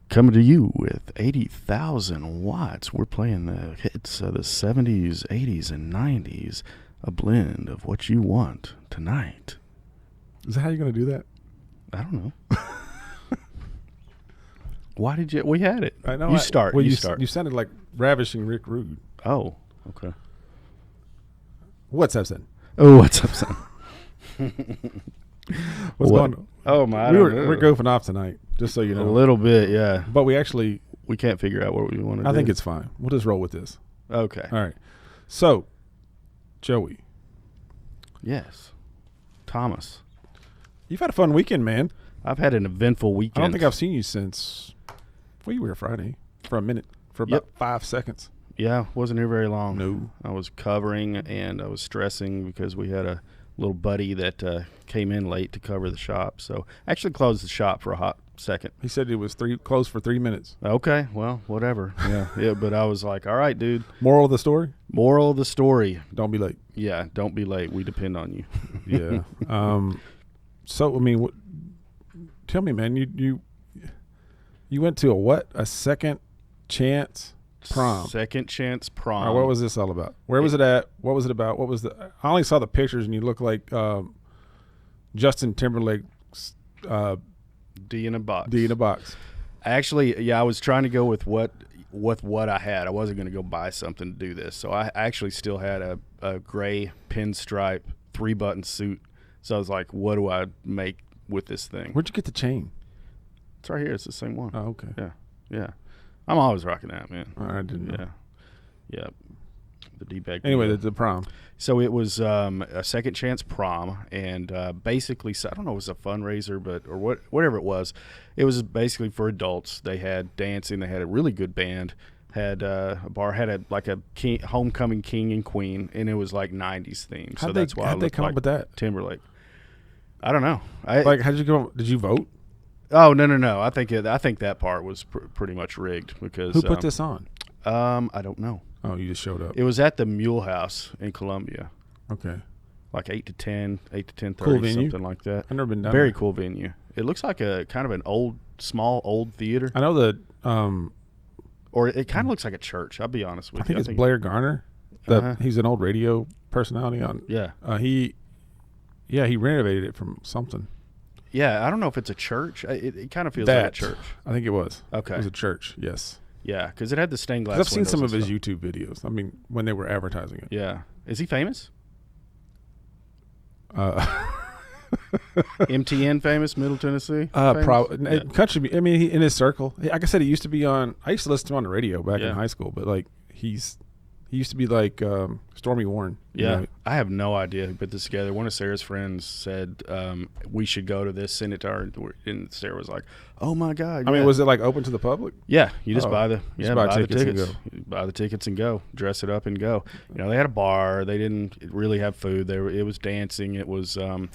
Coming to you with 80,000 watts. We're playing the hits of the 70s, 80s, and 90s. A blend of what you want tonight. Is that how you're going to do that? I don't know. Why did you? We had it. I know. You start. Well, you start. You sounded like ravishing Rick Rude. Oh, okay. What's up, son? Oh, what's up, son? What's going on? Oh, my. We're goofing off tonight, just so you know. A little bit, yeah. But we can't figure out what we want to do. I think it's fine. We'll just roll with this. Okay. All right. So, Joey. Yes. Thomas. You've had a fun weekend, man. I've had an eventful weekend. I don't think I've seen you since, well, you were here Friday for a minute, for about 5 seconds. Yeah, wasn't here very long. No. I was covering and I was stressing because we had a little buddy that came in late to cover the shop. So actually closed the shop for a hot second. He said it was closed for 3 minutes. Okay, well, whatever. Yeah, but I was like, all right, dude. Moral of the story? Moral of the story. Don't be late. Yeah, don't be late. We depend on you. Yeah. So, I mean, tell me, man, you went to a second chance prom. Second chance prom. Right, what was this all about? Where was it at? What was it about? What was I only saw the pictures and you look like Justin Timberlake's D in a box. D in a box. Actually, yeah, I was trying to go with what I had. I wasn't going to go buy something to do this. So I actually still had a gray pinstripe 3-button suit. So I was like, what do I make with this thing? Where'd you get the chain? It's right here. It's the same one. Oh, okay. Yeah. I'm always rocking that, man. I didn't know. Yeah. The D-bag. Anyway, the prom. So it was a second chance prom, and basically, I don't know if it was a fundraiser, whatever it was basically for adults. They had dancing. They had a really good band. Had a bar, had a homecoming king and queen, and it was like 90s themed. So that's why how'd they come up with that? Timberlake. I don't know. How'd you go? Did you vote? Oh no! I think that part was pretty much rigged because who put this on? I don't know. Oh, you just showed up. It was at the Mule House in Columbia. Okay. Like 8 to 10:30, cool venue. something like that. I've never been down Very there. cool venue. It looks like a kind of an small old theater. I know that. Or it kind of looks like a church. I'll be honest with you. I think it's Blair Garner. He's an old radio personality on. Yeah. He renovated it from something. Yeah, I don't know if it's a church. It kind of feels like a church. I think it was. Okay. It was a church, yes. Yeah, because it had the stained glass. I've seen some of windows his and stuff. YouTube videos. I mean, when they were advertising it. Yeah. Is he famous? MTN famous, Middle Tennessee? Probably. Country, I mean, in his circle. Like I said, he used to be on, I used to listen to him on the radio back in high school, but like he used to be like Stormy Warren. Yeah. Know? I have no idea who put this together. One of Sarah's friends said we should go to this, send it to her, and Sarah was like, oh my God. I mean, was it like open to the public? Yeah. You just buy the tickets and go. You buy the tickets and go. Dress it up and go. You know, they had a bar. They didn't really have food. It was dancing. It was a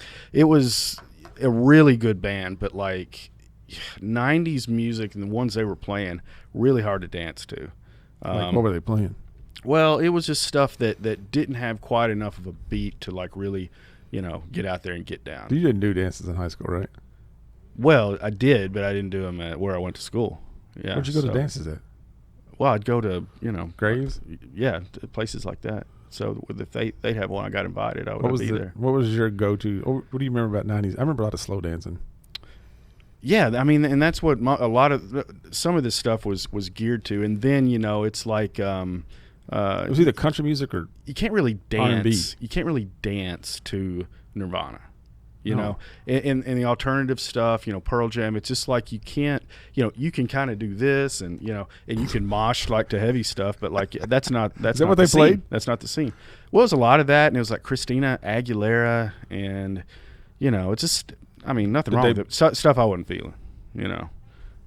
really good band, but like 90s music and the ones they were playing, really hard to dance to. Like what were they playing? Well, it was just stuff that didn't have quite enough of a beat to like really, get out there and get down. You didn't do dances in high school, right? Well, I did, but I didn't do them at where I went to school. Yeah. Where'd you go to dances at? Well, I'd go to, Graves? Yeah, to places like that. So if they'd have one, I got invited, I would be there. What was your go-to? What do you remember about 90s? I remember a lot of slow dancing. Yeah, I mean, and that's what some of this stuff was geared to. And then, it's like it was either country music or you can't really dance. R&B. You can't really dance to Nirvana. You know, and the alternative stuff, Pearl Jam, it's just like you can't, you can kind of do this and, and you can mosh like to heavy stuff, but like that's not Is that what they played? That's not the scene. Well, it was a lot of that, and it was like Christina Aguilera, and, it's just, I mean, nothing wrong with it. Stuff I wasn't feeling,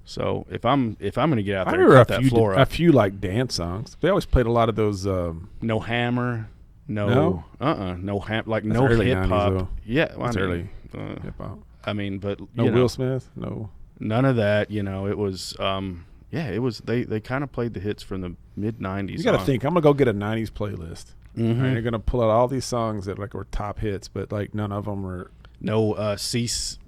So if I'm going to get out there and cut that floor up. A few like dance songs. They always played a lot of those. No Hammer. No That's no early hip 90s, hop. though. Yeah, That's early hip hop. I mean, but no Will Smith, no none of that. It was it was they kind of played the hits from the mid 90s. You got to think. I'm gonna go get a 90s playlist. Mm-hmm. And you're gonna pull out all these songs that like were top hits, but like none of them were. No CC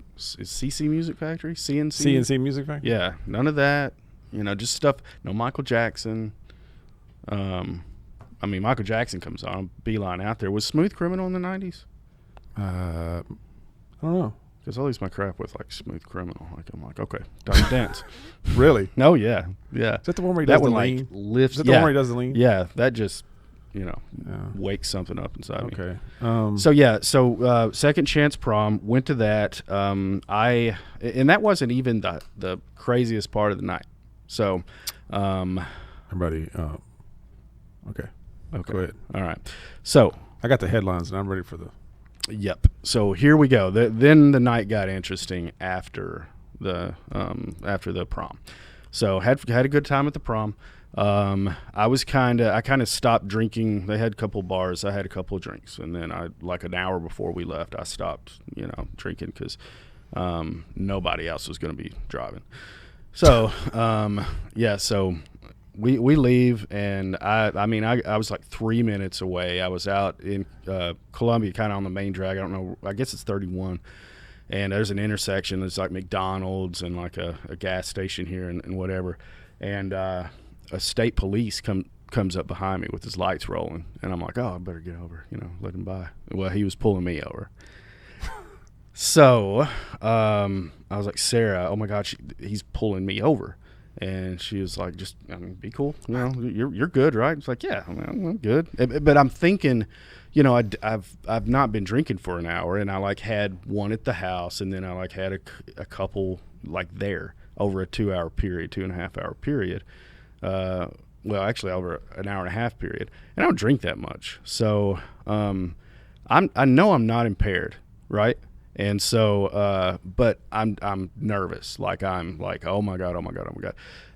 Music Factory, CNC Music Factory. Yeah, none of that. just stuff. No Michael Jackson. Michael Jackson comes on, beeline out there. Was Smooth Criminal in the 90s? I don't know. Because I lose my crap with like Smooth Criminal. Like I'm like, okay, Dirty Dance. Really? No, yeah. Is that the one where he does the lean? Like lifts. Is that the one where he does the lean? Yeah, that just wakes something up inside me. Okay. So Second Chance Prom, went to that. And that wasn't even the craziest part of the night. So, everybody. Okay. Go ahead. All right. So I got the headlines and I'm ready for the. Yep. So here we go. Then the night got interesting after the prom. So had a good time at the prom. I kind of stopped drinking. They had a couple bars. I had a couple of drinks, and then like an hour before we left, I stopped drinking because nobody else was going to be driving. So so we leave, and I was like 3 minutes away. I was out in Columbia, kind of on the main drag. I don't know. I guess it's 31. And there's an intersection. There's like McDonald's and like a gas station here and whatever. And a state police comes up behind me with his lights rolling. And I'm like, oh, I better get over, let him by. Well, he was pulling me over. So I was like, Sarah, oh my God, he's pulling me over. And she was like, just, be cool. You're good, right? It's like, yeah, I'm good. But I'm thinking, I've not been drinking for an hour, and I like had one at the house, and then I like had a couple like there over a 2-hour period, 2.5-hour period. Well, actually over an hour and a half period. And I don't drink that much. So I know I'm not impaired, right? And so, but I'm nervous. Like I'm like, oh my God.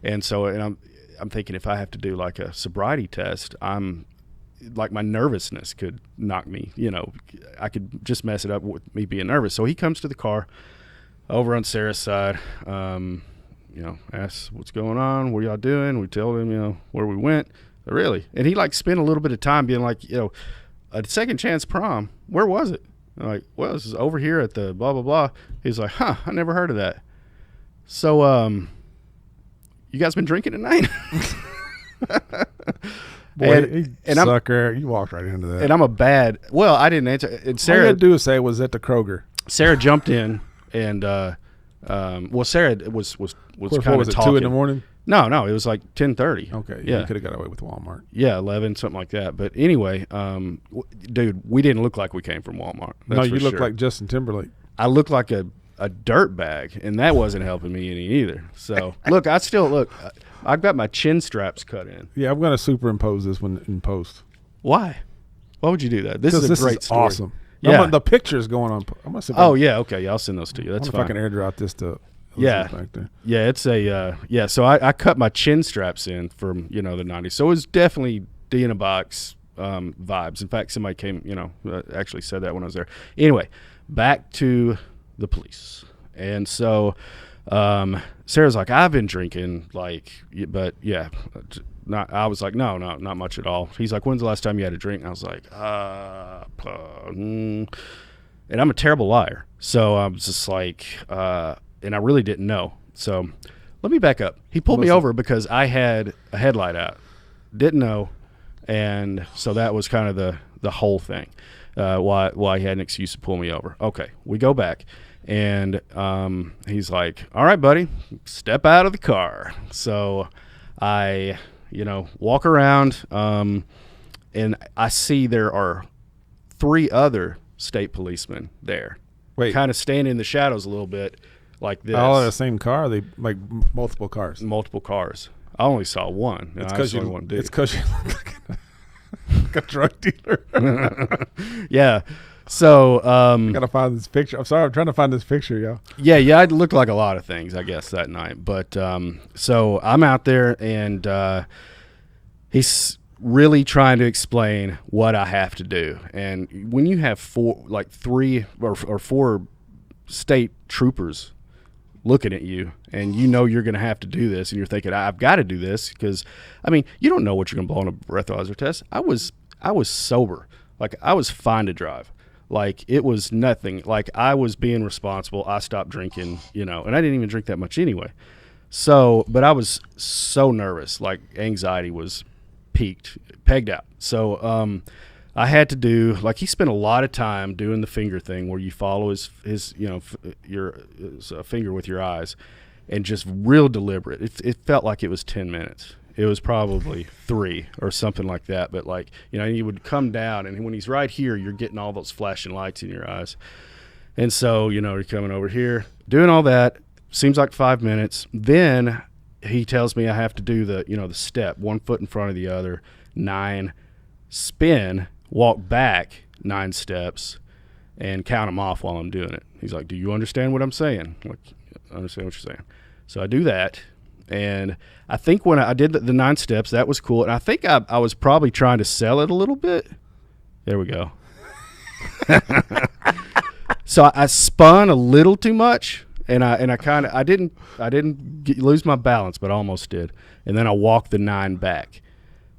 And so, I'm thinking if I have to do like a sobriety test, I'm like my nervousness could knock me, I could just mess it up with me being nervous. So he comes to the car over on Sarah's side, asks what's going on, what are y'all doing? We told him, where we went. Really? And he like spent a little bit of time being like, a Second Chance Prom, where was it? I'm like, well, this is over here at the blah, blah, blah. He's like, I never heard of that. So, you guys been drinking tonight? Boy, and sucker. You walked right into that. And I'm I didn't answer. And Sarah, all you had to do is say, was at the Kroger. Sarah jumped in and, Sarah was kind of talking. 2 in the morning? No, it was like 10:30. Okay, yeah. You could have got away with Walmart. Yeah, 11, something like that. But anyway, dude, we didn't look like we came from Walmart. That's you looked like Justin Timberlake. I looked like a dirt bag, and that wasn't helping me any either. So, look, I've got my chin straps cut in. Yeah, I'm going to superimpose this one in post. Why? Why would you do that? This is a great story. Awesome. Yeah. The picture's going on. Yeah, okay. Yeah, I'll send those to you. That's fine. If I can airdrop this to back there. Yeah, it's a so I cut my chin straps in from the 90s. So it was definitely D in a box vibes. In fact, somebody came actually said that when I was there. Anyway, back to the police. And so Sarah's like, I've been drinking, but yeah, I was like, no, not much at all. He's like, when's the last time you had a drink? And I was like, and I'm a terrible liar. So I was just like, and I really didn't know. So let me back up. He pulled me over because I had a headlight out. Didn't know. And so that was kind of the whole thing, why he had an excuse to pull me over. Okay, we go back. And he's like, all right, buddy, step out of the car. So I, walk around, and I see there are 3 other state policemen there. Wait. Kind of standing in the shadows a little bit like this. All in the same car? Or they like multiple cars? Multiple cars. I only saw one. It's because you look like a drug dealer. Yeah. So I gotta find this picture. I'm sorry, I'm trying to find this picture, y'all. Yeah, I looked like a lot of things, I guess, that night. But so I'm out there, and he's really trying to explain what I have to do. And when you have 3 or 4 state troopers looking at you, and you're going to have to do this, and you're thinking, I've got to do this because, you don't know what you're going to blow on a breathalyzer test. I was sober. Like, I was fine to drive. Like, it was nothing. Like, I was being responsible. I stopped drinking, and I didn't even drink that much anyway. So, but I was so nervous, like anxiety was pegged out. So, I had to do, like, he spent a lot of time doing the finger thing where you follow his your finger with your eyes, and just real deliberate. It felt like it was 10 minutes. It was probably 3 or something like that. But, like, he would come down, and when he's right here, you're getting all those flashing lights in your eyes. And so, you're coming over here, doing all that. Seems like 5 minutes. Then he tells me I have to do the step, 1 foot in front of the other, 9, spin, walk back 9 steps, and count them off while I'm doing it. He's like, do you understand what I'm saying? I'm like, I understand what you're saying. So I do that, and I think when I did the 9 steps, that was cool. And I think I was probably trying to sell it a little bit. There we go. So I spun a little too much, and I didn't lose my balance, but I almost did. And then I walked the 9 back.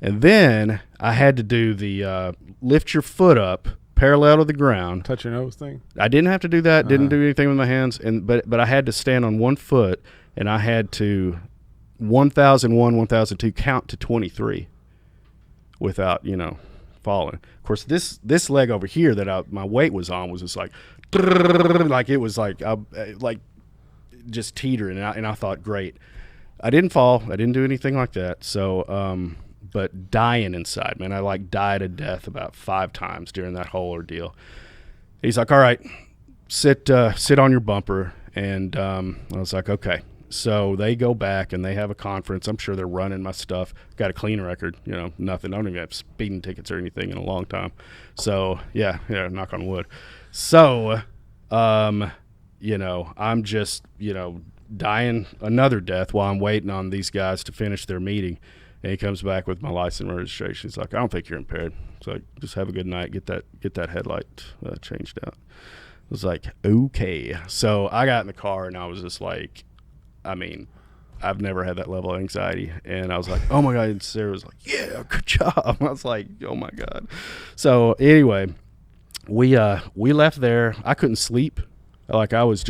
And then I had to do the lift your foot up parallel to the ground. Touch your nose thing? I didn't have to do that. Didn't do anything with my hands. But I had to stand on 1 foot, and I had to 1,001, 1,002 count to 23 without, falling. Of course, this leg over here that my weight was on was just like it was like just teetering. And I thought, great. I didn't fall. I didn't do anything like that. So, but dying inside, man. I died a death about 5 times during that whole ordeal. He's like, all right, sit on your bumper. And I was like, okay. So they go back and they have a conference. I'm sure they're running my stuff. Got a clean record, nothing. I don't even have speeding tickets or anything in a long time. So yeah, knock on wood. So, I'm just, dying another death while I'm waiting on these guys to finish their meeting. And he comes back with my license and registration. He's like, I don't think you're impaired. It's like, just have a good night. Get that headlight changed out. I was like, okay. So I got in the car and I was just like, I've never had that level of anxiety. And I was like, oh my God. And Sarah was like, yeah, good job. I was like, oh my God. So anyway, we left there. I couldn't sleep. Like I was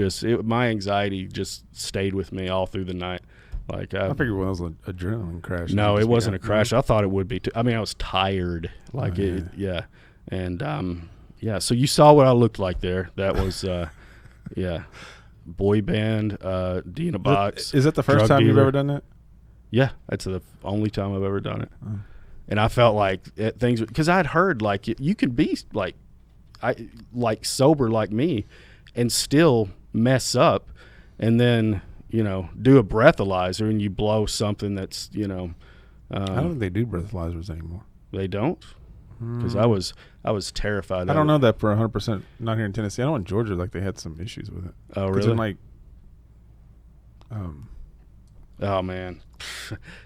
my anxiety just stayed with me all through the night. Like I figured it was an adrenaline crash. No, it wasn't a crash. I thought it would be too. I was tired. Like yeah. And so you saw what I looked like there. That was boy band, D in a box. Is that the first time you've ever done that? Yeah, that's the only time I've ever done it. Oh. And I felt like things, because I'd heard like you could be like sober like me and still mess up, and then do a breathalyzer and you blow something that's I don't think they do breathalyzers anymore. They don't, because I was terrified. I don't know that for 100%. Not here in Tennessee. I know in Georgia they had some issues with it. Oh really? Oh man.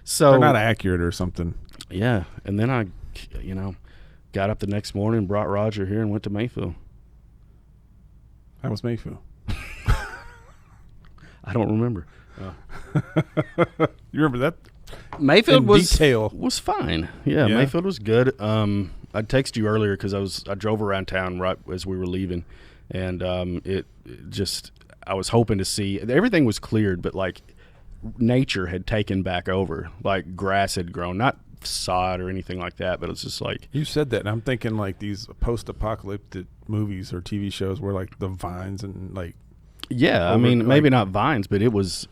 So they're not accurate or something. Yeah, and then I got up the next morning, brought Roger here, and went to Mayfield. How was Mayfield? I don't remember. You remember that? Mayfield was fine. Yeah, Mayfield was good. I texted you earlier because I drove around town right as we were leaving, and I was hoping to see, everything was cleared, but like nature had taken back over, like grass had grown, not sod or anything like that, but it's just like, you said that and I'm thinking like these post-apocalyptic movies or TV shows where like the vines and like maybe not vines, but it was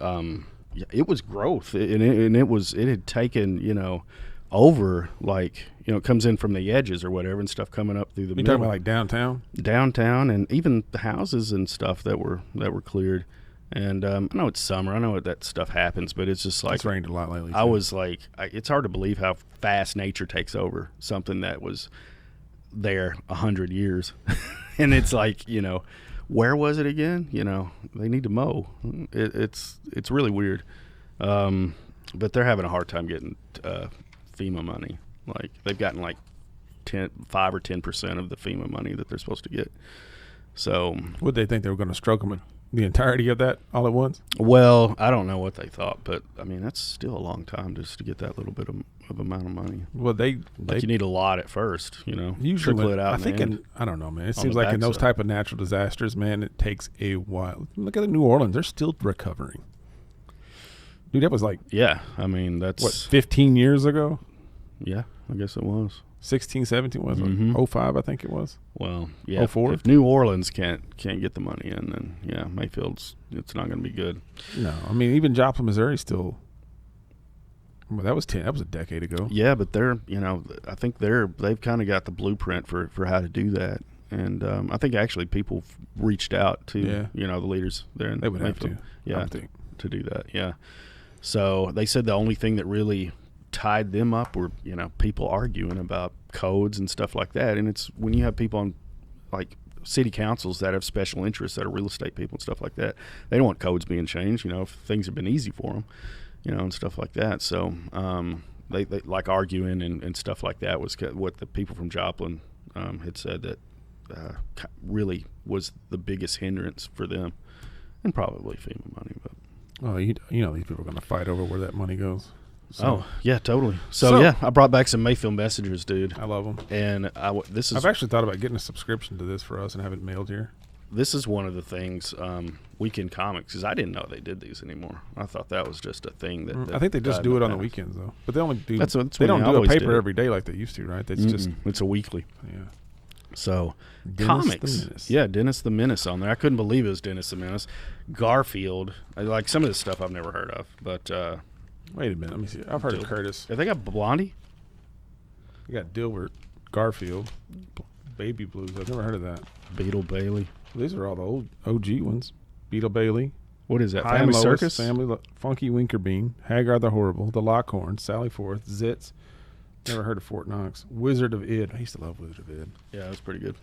growth, and it had taken over, like it comes in from the edges or whatever, and stuff coming up through the middle. Talking about like downtown, and even the houses and stuff that were cleared. And I know it's summer, I know that stuff happens, but it's just like, it's rained a lot lately too. I was like, it's hard to believe how fast nature takes over something that was there 100 years. And it's like, where was it again? They need to mow. It's really weird. But they're having a hard time getting FEMA money. Like they've gotten like 5 or 10% of the FEMA money that they're supposed to get. So would they think they were going to stroke them the entirety of that all at once? Well, I don't know what they thought, but that's still a long time just to get that little bit of amount of money. Well, you need a lot at first, Usually, trickle it out. I think I don't know, man. It seems like in those type of natural disasters, man, it takes a while. Look at New Orleans; they're still recovering. Dude, that was like, yeah. I mean, that's what, 15 years ago? Yeah, I guess it was 16, 17 was Mm-hmm. it? 05, I think it was. Well, yeah. 04? If New Orleans can't get the money in, then yeah, Mayfield's it's not going to be good. No, I mean even Joplin, Missouri still. Well, that was a decade ago. Yeah, but they're I think they've kind of got the blueprint for how to do that, and I think actually people reached out to the leaders there. They would Mayfield, have to. Yeah, to do that. Yeah. So they said the only thing that really tied them up were people arguing about codes and stuff like that, and it's when you have people on like city councils that have special interests that are real estate people and stuff like that, they don't want codes being changed if things have been easy for them, and stuff like that. So they like arguing and stuff like that was what the people from Joplin had said that really was the biggest hindrance for them, and probably FEMA money. But these people are going to fight over where that money goes. So. Oh yeah, totally. So yeah, I brought back some Mayfield Messengers, dude. I love them. And I've actually thought about getting a subscription to this for us and have it mailed here. This is one of the things Weekend Comics, because I didn't know they did these anymore. I thought that was just a thing that I think they just do it on the weekends though. But they only do. That's they don't do a paper every day like they used to, right? It's just it's a weekly. Yeah. So Dennis comics, the Menace. Yeah, Dennis the Menace on there. I couldn't believe it was Dennis the Menace. Garfield, like some of this stuff I've never heard of, but. Wait a minute, let me see. I've heard of Curtis. Have they got Blondie? You got Dilbert, Garfield, Baby Blues. I've never heard of that. Beetle Bailey. These are all the old OG ones. Beetle Bailey. What is that? High Family Lois, Circus? Funky Winkerbean, Hagar the Horrible, The Lockhorn, Sally Forth, Zitz. Never heard of Fort Knox. Wizard of Id. I used to love Wizard of Id. Yeah, that's pretty good.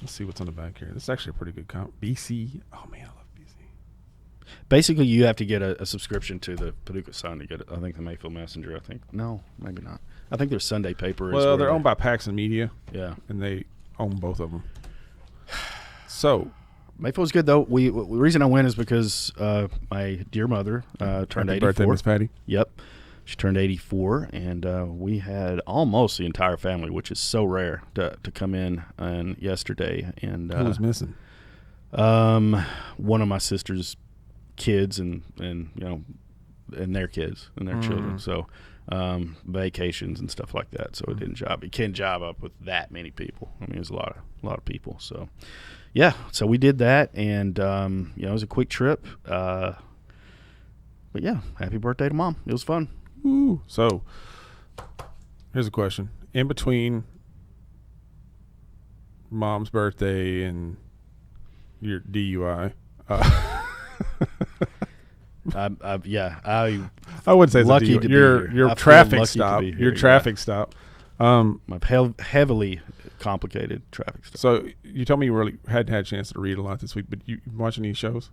Let's see what's on the back here. This is actually a pretty good comp. BC. Oh man, I love BC. Basically, you have to get a subscription to the Paducah Sun to get it. I think the Mayfield Messenger. I think no, maybe not. I think their Sunday paper. Well, they're owned by Paxson Media. Yeah, and they own both of them. So Mayfield's good though. The reason I went is because my dear mother turned 84. Birthday, Miss Patty. Yep, she turned 84, and we had almost the entire family, which is so rare to come in. And yesterday, and who was missing? One of my sister's kids and their kids and their children. So vacations and stuff like that. So it didn't job. It can't job up with that many people. I mean, it was a lot of people. So yeah. So we did that, and it was a quick trip. But yeah, happy birthday to Mom. It was fun. Ooh. So here's a question: in between Mom's birthday and your DUI. I wouldn't say lucky it's to your traffic stop. Your traffic stop. My heavily complicated traffic stop. So you told me you really hadn't had a chance to read a lot this week, but you watch any shows?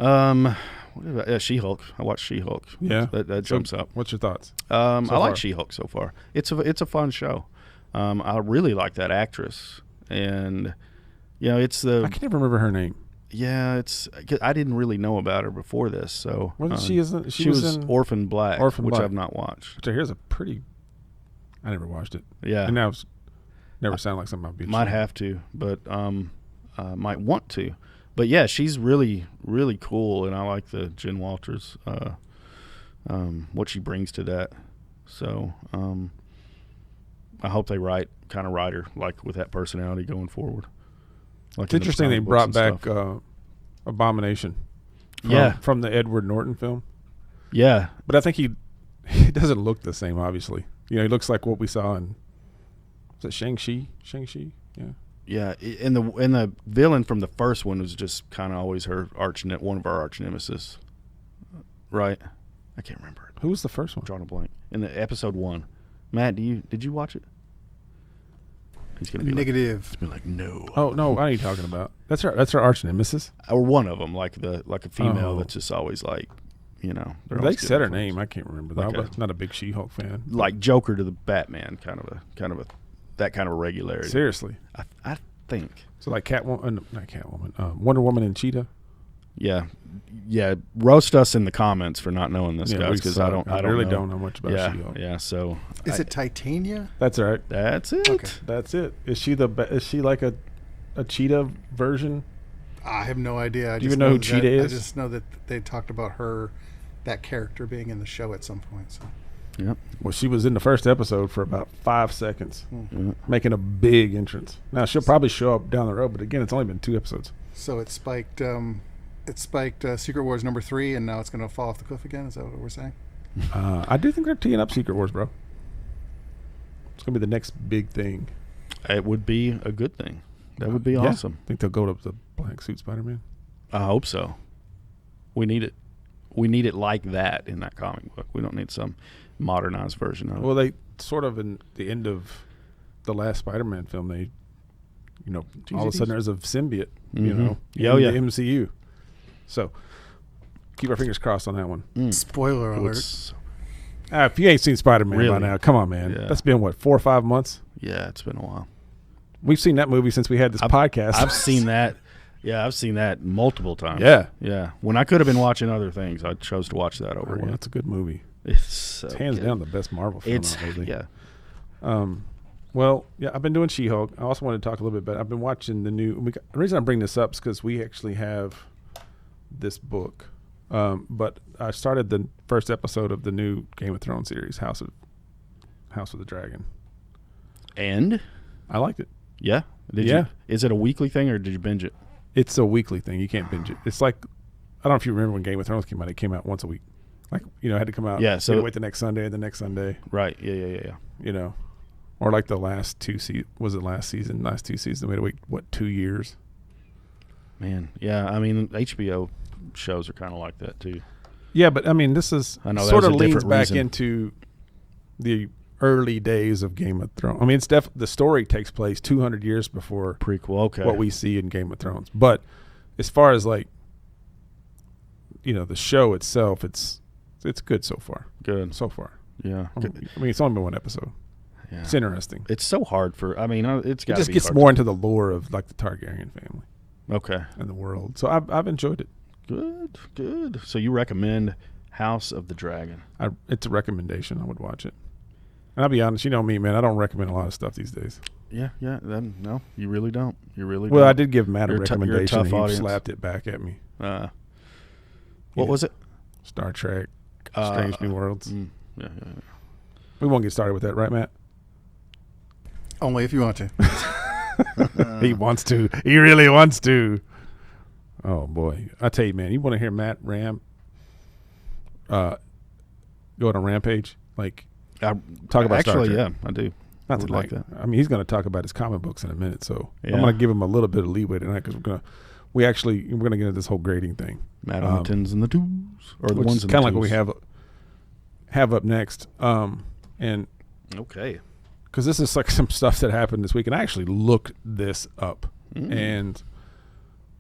She-Hulk. I watched She-Hulk. Yeah, that jumps up. What's your thoughts? I like She-Hulk so far. It's a fun show. I really like that actress, and it's the I can never remember her name. Yeah, I didn't really know about her before this. So she was in Orphan Black, which I've not watched. Which I hear is a pretty. I never watched it. Yeah, and now it's never sounded like something I'd be. Might have to, but might want to. But yeah, she's really, really cool, and I like the Jen Walters, what she brings to that. So I hope they write her like with that personality going forward. Like it's interesting they brought back Abomination. From the Edward Norton film. Yeah, but I think he doesn't look the same. Obviously, he looks like what we saw in. Was it Shang-Chi? Shang-Chi, yeah. Yeah, and the villain from the first one was just kind of always one of our arch nemesis, right? I can't remember. Who was the first one? Drawing a blank. In the episode 1, Matt, did you watch it? He's gonna be negative. He's gonna be like, no. Oh no, what are you talking about? That's our arch nemesis, or one of them, like a female that's just always like, They said her name. I can't remember. Like I'm not a big She-Hulk fan. Like Joker to the Batman, kind of a that kind of a regularity. Seriously, I think so. Like Catwoman, not Catwoman, Wonder Woman and Cheetah. Yeah. Roast us in the comments for not knowing this, guys, because I really don't know much about She-Hulk. Yeah. So is it Titania? That's right. That's it. Okay. That's it. Is she like a cheetah version? I have no idea. Do you even know who Cheetah is? I just know that they talked about her that character being in the show at some point. So. Yep. Well, she was in the first episode for about 5 seconds, making a big entrance. Now she'll probably show up down the road, but again, it's only been 2 episodes. So it spiked. Secret Wars #3, and now it's going to fall off the cliff again. Is that what we're saying? I do think they're teeing up Secret Wars, bro. It's going to be the next big thing. It would be a good thing. That would be awesome. I think they'll go to the Black Suit Spider-Man. I hope so. We need it. We need it like that in that comic book. We don't need some modernized version of it. Well, they sort of in the end of the last Spider-Man film, they, all of a sudden there's a symbiote, in the MCU. So keep our fingers crossed on that one. Spoiler alert. If you ain't seen Spider-Man by now, come on, man. Yeah. That's been, 4 or 5 months? Yeah, it's been a while. We've seen that movie since we had this podcast. I've seen that. Yeah, I've seen that multiple times. Yeah. When I could have been watching other things, I chose to watch that over again. That's a good movie. It's hands down the best Marvel film lately. Yeah. I've been doing She-Hulk. I also wanted to talk a little bit about. I've been watching the new. The reason I bring this up is because we actually have this book. But I started the first episode of the new Game of Thrones series, House of the Dragon. And I liked it. Yeah. Did you? Is it a weekly thing or did you binge it? It's a weekly thing. You can't binge it. It's like, I don't know if you remember when Game of Thrones came out. It came out once a week. Like, it had to come out. Yeah. So you wait the next Sunday. Right. Yeah. Or like the last 2 seasons. Was it last season? Last 2 seasons. We had to wait, 2 years? Man. Yeah. I mean, HBO shows are kind of like that too. Yeah, but I mean, this is sort of leans back into the early days of Game of Thrones. I mean, it's the story takes place 200 years before prequel. Okay. What we see in Game of Thrones. But as far as the show itself, it's good so far. Good so far. Yeah. I mean, it's only been 1 episode. Yeah. It's interesting. It's so hard it just gets more into the lore of the Targaryen family. Okay. And the world. So I've enjoyed it. Good. So you recommend House of the Dragon? It's a recommendation. I would watch it. And I'll be honest, you know me, man. I don't recommend a lot of stuff these days. Yeah. Then no, you really don't. Well, I did give Matt a recommendation. He slapped it back at me. What was it? Star Trek, Strange New Worlds. Yeah. We won't get started with that, right, Matt? Only if you want to. He wants to. He really wants to. Oh boy, I tell you, man. You want to hear Matt go on a rampage? Talk about Star Trek. Yeah, I do. Not to like that. I mean, he's going to talk about his comic books in a minute, so I'm going to give him a little bit of leeway tonight because we're going to get into this whole grading thing. Matt on the tens and the twos, or the ones and the twos. Kind of like what we have up next. And okay, because this is some stuff that happened this week, and I actually looked this up, and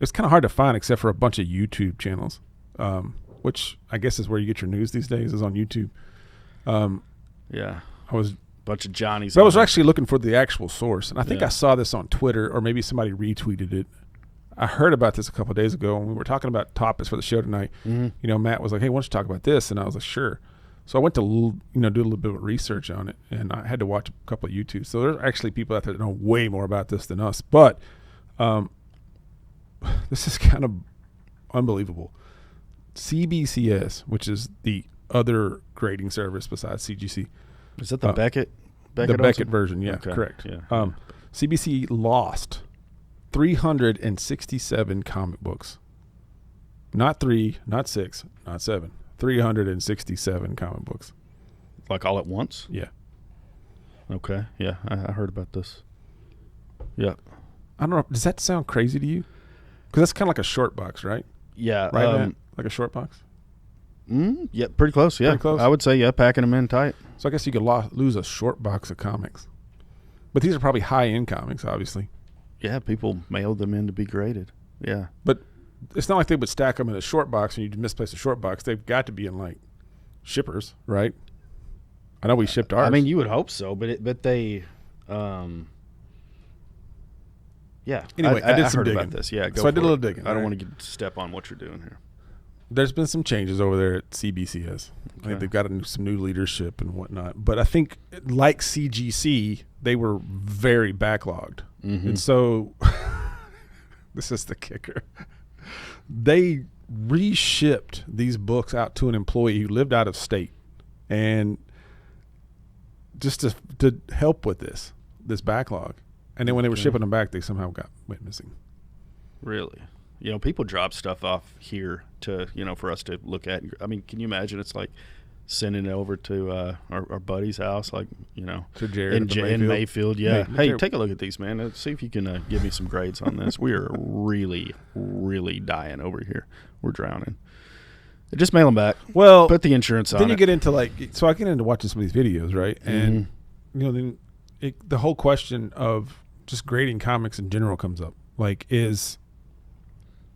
it's kind of hard to find except for a bunch of YouTube channels, which I guess is where you get your news these days, is on YouTube. Yeah, I was bunch of Johnnies. But I was actually looking for the actual source, and I think I saw this on Twitter, or maybe somebody retweeted it. I heard about this a couple of days ago when we were talking about topics for the show tonight. Matt was like, "Hey, why don't you talk about this?" And I was like, "Sure." So I went to do a little bit of research on it, and I had to watch a couple of YouTube. So there's actually people out there that know way more about this than us. But this is kind of unbelievable. CBCS, which is the other grading service besides CGC. Is that the Beckett? The Beckett version, yeah, okay. Correct. Yeah. CBC lost 367 comic books. Not 3, not 6, not 7. 367 comic books. Like all at once? Yeah. Okay. Yeah, I heard about this. Yeah. I don't know. Does that sound crazy to you? Because that's kind of like a short box, right? Yeah. Right, Matt? Like a short box? Yeah, pretty close. Yeah. Pretty close? I would say, yeah, packing them in tight. So I guess you could lose a short box of comics. But these are probably high-end comics, obviously. Yeah, people mailed them in to be graded. Yeah. But it's not like they would stack them in a short box and you misplace a short box. They've got to be in, shippers, right? I know we shipped ours. I mean, you would hope so, but they yeah. Anyway, I did some heard digging. About this. Yeah, so I did a little digging. I don't want to step on what you're doing here. There's been some changes over there at CBCS. Okay. I think they've got some new leadership and whatnot. But I think, like CGC, they were very backlogged. And so, this is the kicker. They reshipped these books out to an employee who lived out of state, and just to help with this backlog. And then when they were shipping them back, they somehow went missing. Really? People drop stuff off here to, for us to look at. I mean, can you imagine? It's like sending it over to our buddy's house, like, to Jared in Mayfield. Yeah. Hey, Jared. take a look at these, man. See if you can give me some grades on this. We are really, really dying over here. We're drowning. Just mail them back. Well, put the insurance on. Then you get into so I get into watching some of these videos, right? And then the whole question of just grading comics in general comes up.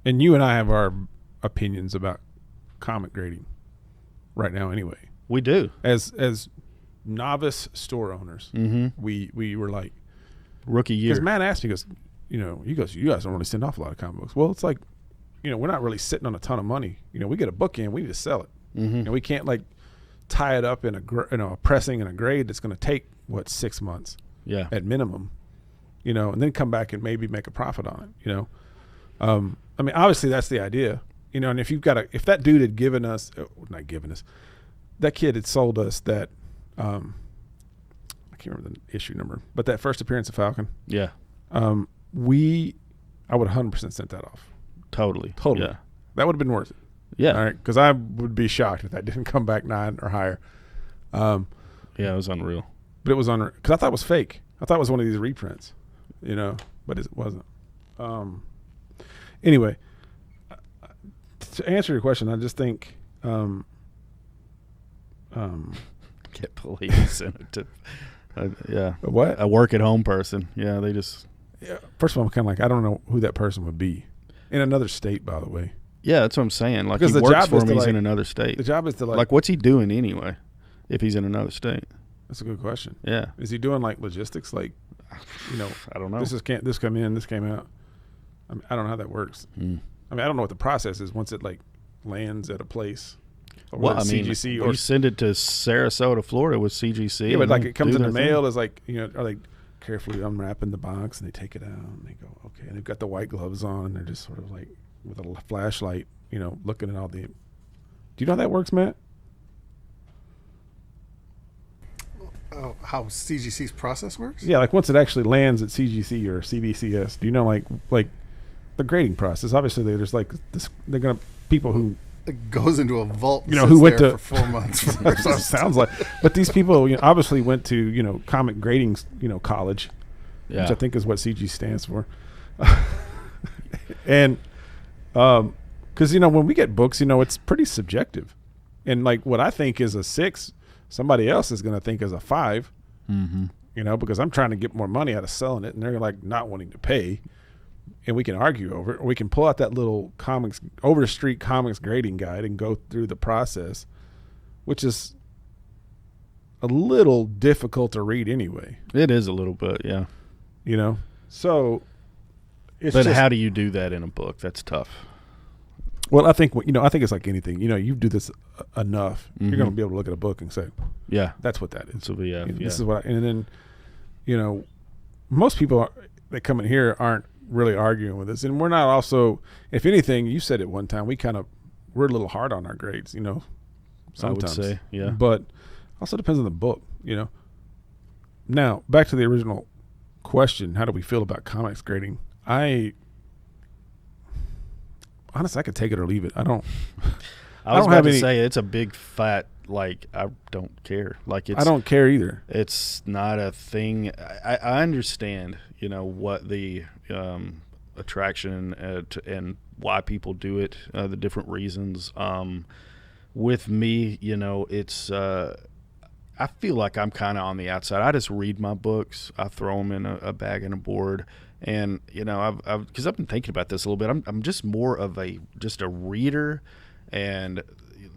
And you and I have our opinions about comic grading right now, anyway. We do. As novice store owners, we were like, rookie year. Because Matt asked me, you guys don't really send off a lot of comic books. Well, it's like, we're not really sitting on a ton of money. We get a book in, we need to sell it. And we can't tie it up in a pressing and a grade that's going to take 6 months, at minimum, and then come back and maybe make a profit on it. I mean, obviously that's the idea, and if if that dude had given us, that kid had sold us that, I can't remember the issue number, but that first appearance of Falcon. Yeah. I would 100% sent that off. Totally. Yeah. That would have been worth it. Yeah. All right. Because I would be shocked if that didn't come back 9 or higher. Yeah, it was unreal. But it was unreal. Because I thought it was fake. I thought it was one of these reprints, but it wasn't. Anyway, to answer your question, I just think, Can't believe you sent it to, what? A work at home person. Yeah, they just. Yeah. First of all, I'm kind of I don't know who that person would be in another state, by the way. Yeah, that's what I'm saying. Like, because he works for him, he's in another state. The job is to what's he doing anyway if he's in another state? That's a good question. Yeah. Is he doing logistics? I don't know. This come in, this came out. I mean, I don't know how that works. I mean, I don't know what the process is once it lands at a place. Well, I mean, CGC you send it to Sarasota, Florida with CGC. Yeah, but it comes in the mail as are they carefully unwrapping the box and they take it out and they go, okay. And they've got the white gloves on and they're just sort of with a flashlight, looking at all the. Do you know how that works, Matt? Oh, how CGC's process works? Yeah, once it actually lands at CGC or CBCS, do you know the grading process? Obviously, there's this. They're gonna people who. It goes into a vault. Who went there to for 4 months. Sounds like, but these people obviously went to comic grading college, which I think is what CG stands for, and because when we get books, it's pretty subjective, and what I think is a 6, somebody else is going to think is a 5, because I'm trying to get more money out of selling it, and they're not wanting to pay. And we can argue over it, or we can pull out that little over the street comics grading guide and go through the process, which is a little difficult to read anyway. It is a little bit, yeah. So it's but how do you do that in a book? That's tough. Well, I think I think it's like anything. You do this enough, you're going to be able to look at a book and say, yeah, that's what that is. So this is what. And then, most people that come in here aren't really arguing with us, and we're not. Also, if anything, you said it one time, we're a little hard on our grades, sometimes. I would say, yeah, but also depends on the book. Now back to the original question: how do we feel about comics grading? Honestly, I could take it or leave it. I don't about to say it's a big fat I don't care. I don't care either. It's not a thing. I understand, what the attraction and why people do it, the different reasons. With me, it's I feel like I'm kind of on the outside. I just read my books. I throw them in a bag and a board. And, because I've been thinking about this a little bit. I'm just more of a reader, and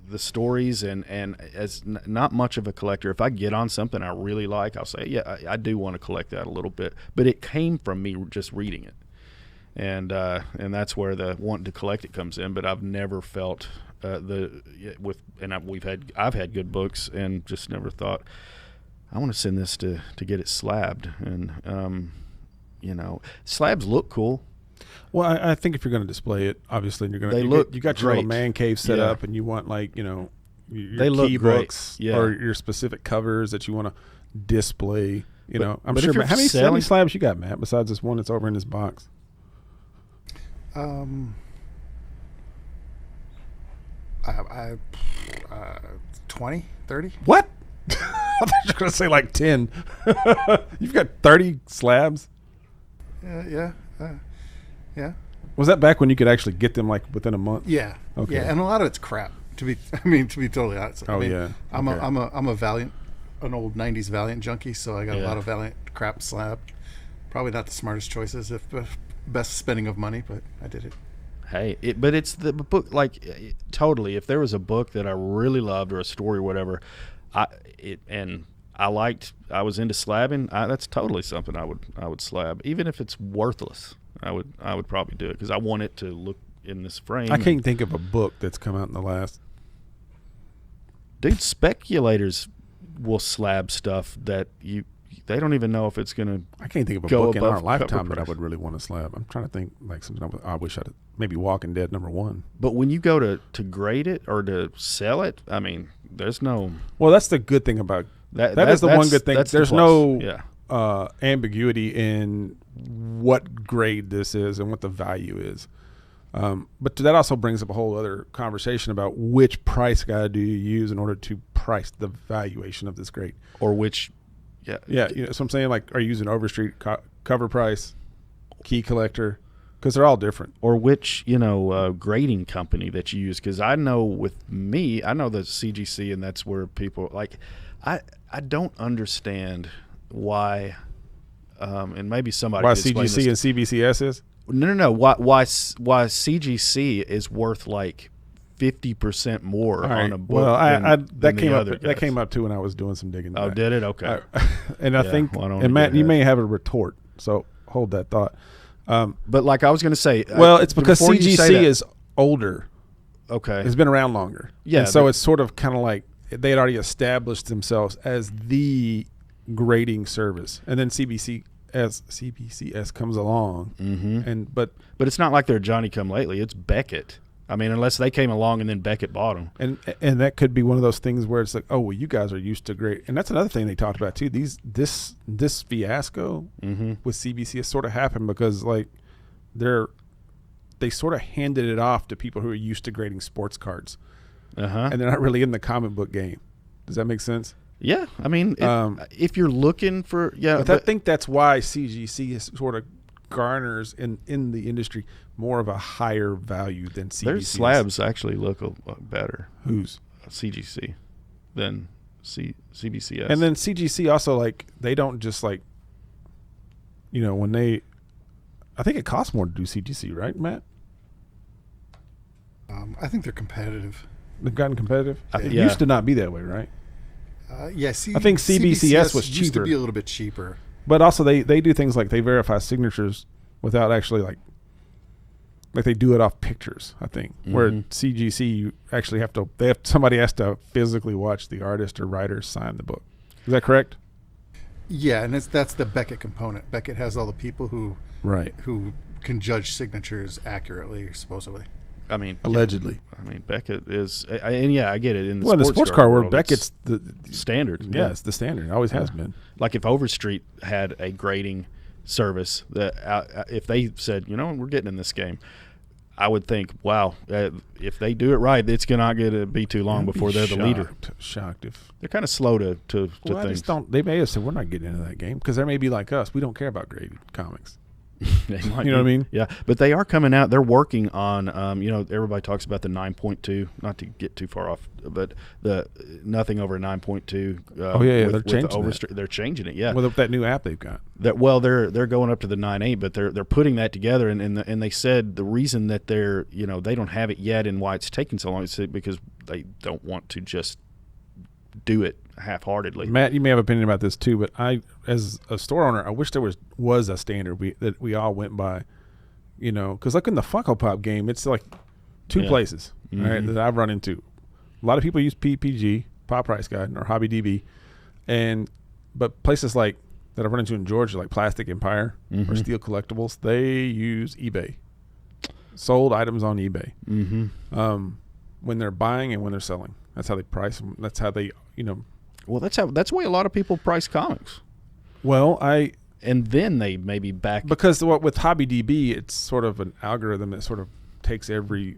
the stories and as not much of a collector. If I get on something I really like, I'll say, yeah, I do want to collect that a little bit. But it came from me just reading it. And that's where the wanting to collect it comes in. But I've never felt I've had good books and just never thought I want to send this to get it slabbed. And slabs look cool. Well, I think if you're going to display it, obviously you're going to. You got your little man cave set up, and you want your key books or your specific covers that you want to display. I'm sure. How many slabs you got, Matt? Besides this one that's over in this box. 20, 30. What? I thought you were going to say like 10. You've got 30 slabs? Yeah. Was that back when you could actually get them like within a month? Yeah. Okay. Yeah, and a lot of it's crap. To be totally honest. Yeah. I'm a Valiant, an old '90s Valiant junkie, so I got a lot of Valiant crap slab. Probably not the smartest choices, if best spending of money, but I did it. Hey, but it's the book. Like, totally. If there was a book that I really loved or a story or whatever, I was into slabbing. That's totally something I would slab, even if it's worthless. I would probably do it because I want it to look in this frame. I can't think of a book that's come out in the last. Dude, speculators will slab stuff that they don't even know if it's going to. I can't think of a book in our lifetime that I would really want to slab. I'm trying to think like something I wish I'd maybe Walking Dead #1. But when you go to grade it or to sell it, I mean, there's no. Well, that's the good thing about that. That's the one good thing. There's no ambiguity in what grade this is and what the value is. But that also brings up a whole other conversation about which price guide do you use in order to price the valuation of this grade, or which. Yeah. So I'm saying, like, are you using Overstreet cover price, key collector, because they're all different, or which grading company that you use? Because I know with me, I know the CGC, and that's where people like. I don't understand why, and maybe somebody why CGC and CBCS is. No. Why CGC is worth like 50% more on a book? Well, that came up too when I was doing some digging. Oh, did it? Okay. And I think, and Matt, you may have a retort, so hold that thought. But like I was going to say, it's because CGC is older. Okay, it's been around longer. Yeah, and so it's sort of kind of like they had already established themselves as the grading service, and then CBCS comes along, but it's not like they're Johnny Come Lately. It's Beckett. I mean, unless they came along and then Beckett bought them. And that could be one of those things where it's like, oh, well, you guys are used to grade. And that's another thing they talked about too. This fiasco with CBCS sort of happened because like they sort of handed it off to people who are used to grading sports cards, and they're not really in the comic book game. Does that make sense? Yeah, I mean, if you're looking for but I think that's why CGC is sort of garners in the industry more of a higher value than CBCS. Their slabs actually look a lot better. Who's? CGC than CBCS. And then CGC also, like, they don't just like, when they, I think it costs more to do CGC, right, Matt? I think they're competitive. They've gotten competitive? It used to not be that way, right? I think CBCS was cheaper. Used to be a little bit cheaper. But also they do things like they verify signatures without actually like they do it off pictures, I think. Where CGC you actually somebody has to physically watch the artist or writer sign the book. Is that correct? Yeah, and that's the Beckett component. Beckett has all the people who can judge signatures accurately, supposedly. I mean, allegedly. I mean, Beckett is, and I get it. In the sports car world, Beckett's the standard. Yeah, it's the standard. It always has been. Like if Overstreet had a grading service that if they said, we're getting in this game, I would think, wow, if they do it right, it's not going to be too long before they're the leader. Shocked if they're kind of slow to I things. Just don't. They may have said we're not getting into that game because they may be like us. We don't care about graded comics. You know what I mean? Yeah, but they are coming out. They're working on, everybody talks about the 9.2. Not to get too far off, but the nothing over 9.2. They're changing it. They're changing it. Yeah, with that new app they've got. They're going up to the 9.8, but they're putting that together. And they said the reason that they're they don't have it yet and why it's taking so long is because they don't want to just do it half-heartedly. Matt, you may have an opinion about this too, but I, as a store owner, I wish there was a standard that we all went by, because like in the Funko Pop game, it's like two places, right, that I've run into. A lot of people use PPG, Pop Price Guide, or Hobby DB, but places like that I've run into in Georgia, like Plastic Empire or Steel Collectibles, they use eBay. Sold items on eBay. When they're buying and when they're selling. That's how they price them. That's how they, Well, that's the way a lot of people price comics. Well, and then they maybe back because with HobbyDB, it's sort of an algorithm that sort of takes every.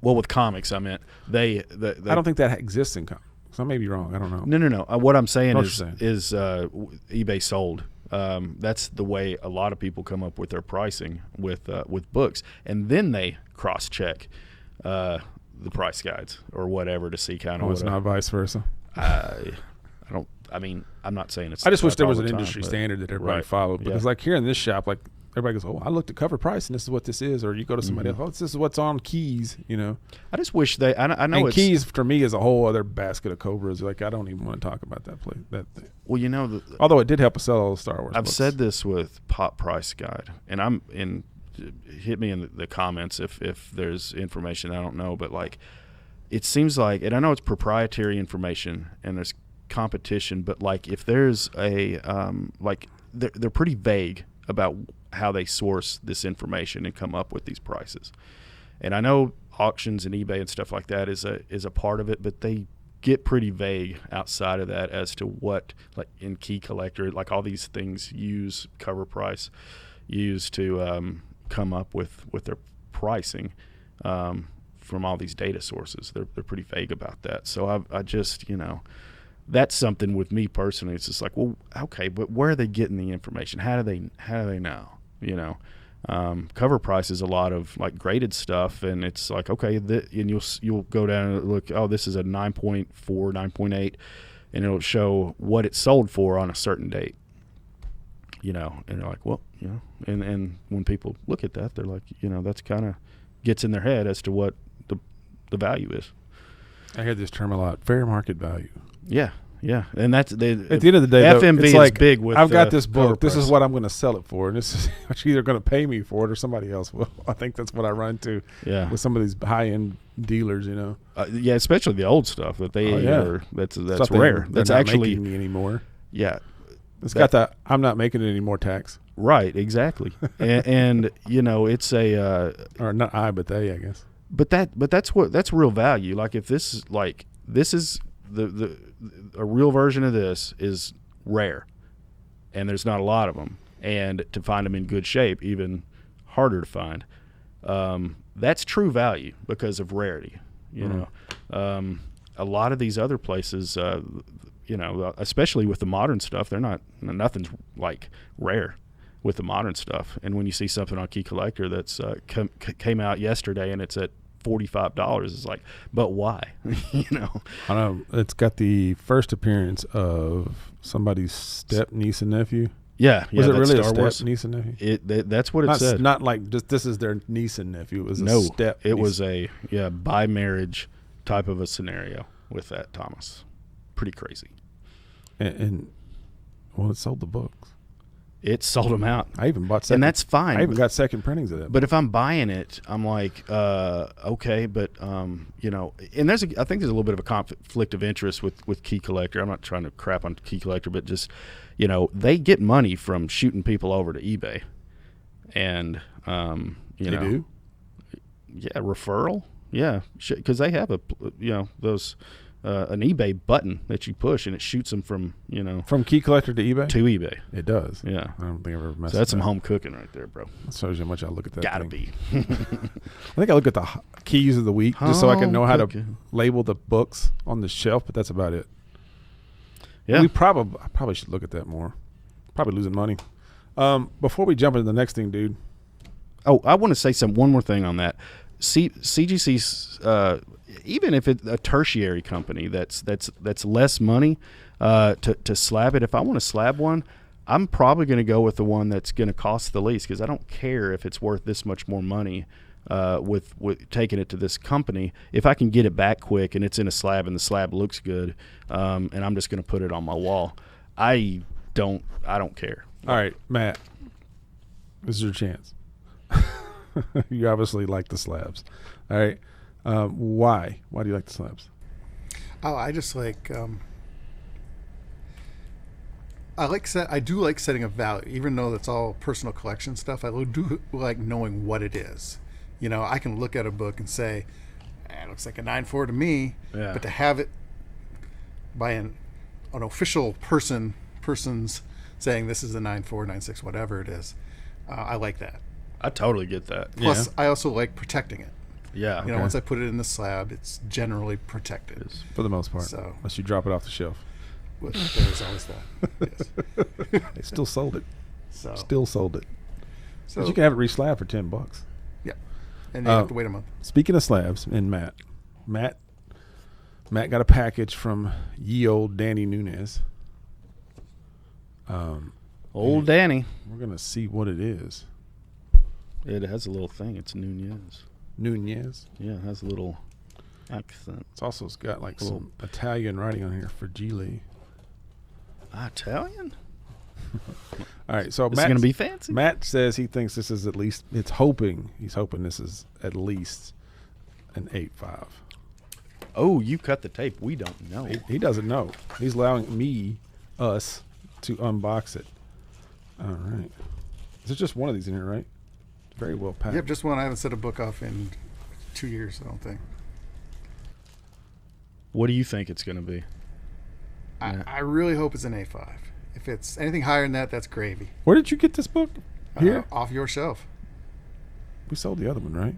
Well, with comics, I meant they I don't think that exists in comics. So I may be wrong. I don't know. No. What I'm saying is eBay sold. That's the way a lot of people come up with their pricing with books, and then they cross-check the price guides or whatever to see kind of. Oh, it's not vice versa. I don't. I mean, I'm not saying it's. I just wish there was an industry standard that everybody followed, because like here in this shop, like everybody goes, "Oh, I looked at cover price and this is what this is," or you go to somebody else, "Oh, this is what's on Keys," I just wish they. I know and Keys for me is a whole other basket of Cobras. Like I don't even want to talk about that place. That thing. Well, although it did help us sell all the Star Wars. I've books. said this with Pop Price Guide, and hit me in the comments if there's information I don't know, but like it seems like, and I know it's proprietary information and there's competition, but like if there's a like they're pretty vague about how they source this information and come up with these prices. And I know auctions and eBay and stuff like that is a part of it, but they get pretty vague outside of that as to what, like in Key Collector, like all these things use cover price, use to come up with their pricing from all these data sources. They're pretty vague about that. So I just, that's something with me personally. It's just like, well, okay, but where are they getting the information? How do they know? Cover price is a lot of like graded stuff, and it's like, okay, and you'll go down and look, oh, this is a 9.4, 9.8, and it'll show what it sold for on a certain date. And they're like, well, and when people look at that, they're like, that's kind of gets in their head as to what the value is. I hear this term a lot: fair market value. Yeah, and that's at the end of the day. FMV it's like, is big with. I've got this book. This price. is what I'm going to sell it for, and this is either going to pay me for it or somebody else will. I think that's what I run to. Yeah. With some of these high-end dealers, Yeah, especially the old stuff that they are. That's stuff rare. That's not actually making anymore. Yeah, it's got the I'm not making it anymore tax. Right. Exactly. and it's a or not I, but they, I guess. But that's real value. Like if this is a real version of this is rare, and there's not a lot of them, and to find them in good shape even harder to find. That's true value because of rarity. A lot of these other places, especially with the modern stuff, nothing's like rare with the modern stuff. And when you see something on Key Collector that's came out yesterday and it's at $45, it's like, but why? I know it's got the first appearance of somebody's step niece and nephew. Yeah, was it really Star a Wars step niece and nephew? That's what it said. Not like just this is their niece and nephew. It was a step. It was a by marriage type of a scenario with that, Thomas. Pretty crazy. And it sold the books. It sold them out. I even bought second. And that's fine. I even got second printings of that. But if I'm buying it, I'm like, okay, but, and I think there's a little bit of a conflict of interest with Key Collector. I'm not trying to crap on Key Collector, but just, they get money from shooting people over to eBay. And, They do? Yeah, referral. Yeah, because they have those... an eBay button that you push and it shoots them from Key Collector to eBay. It does. Yeah, I don't think I've ever messed. So that's some home cooking right there, bro. That shows you how much I look at that. Gotta thing. be. I think I look at the keys of the week just so I can know how to label the books on the shelf, but that's about it. Yeah, I probably should look at that more. Probably losing money. Before we jump into the next thing, dude. Oh, I want to say one more thing on that. CGC's, even if it's a tertiary company that's less money to slab it. If I want to slab one, I'm probably going to go with the one that's going to cost the least, because I don't care if it's worth this much more money with taking it to this company. If I can get it back quick and it's in a slab and the slab looks good, and I'm just going to put it on my wall, I don't care. All right, Matt, this is your chance. You obviously like the slabs. All right. Why? Why do you like the slabs? Oh, I just like I do like setting a value, even though it's all personal collection stuff. I do like knowing what it is. You know, I can look at a book and say, it looks like a 9.4 to me, but to have it by an official person's saying this is a 9.4, 9.6, whatever it is, I like that. I totally get that. Plus, I also like protecting it. Yeah. You know, once I put it in the slab, it's generally protected. For the most part. So, unless you drop it off the shelf. Well, there's always that. Yes. They still sold it. So But you can have it re-slab for $10. Yeah. And you have to wait a month. Speaking of slabs, and Matt got a package from ye old Danny Nunez. Old Danny. We're going to see what it is. It has a little thing. It's Nunez. Yeah, it has a little accent. It's also got like some Italian writing on here for Geely. Italian? All right, so It's going to be fancy. Matt says he thinks this is at least, he's hoping this is at least an 8.5. Oh, you cut the tape. We don't know. He doesn't know. He's allowing us, to unbox it. All right. There's just one of these in here, right? Very well packed. Yep, just one. I haven't set a book off in 2 years, I don't think. What do you think it's going to be? I really hope it's an A5. If it's anything higher than that, that's gravy. Where did you get this book? Here? Off your shelf. We sold the other one, right?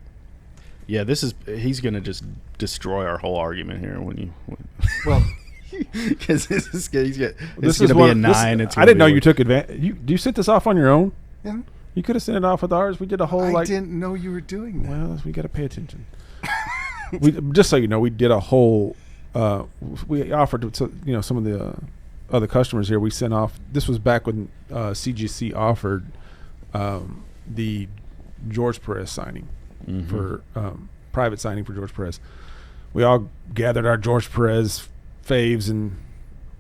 Yeah, he's going to just destroy our whole argument here Well, because it's going to be a 9. I didn't know you took advantage. You sent this off on your own? Yeah. You could have sent it off with ours. We did a whole I didn't know you were doing that. Well, we got to pay attention. Just so you know, we did a whole. We offered to some of the other customers here. We sent off. This was back when CGC offered the George Perez signing for private signing for George Perez. We all gathered our George Perez faves and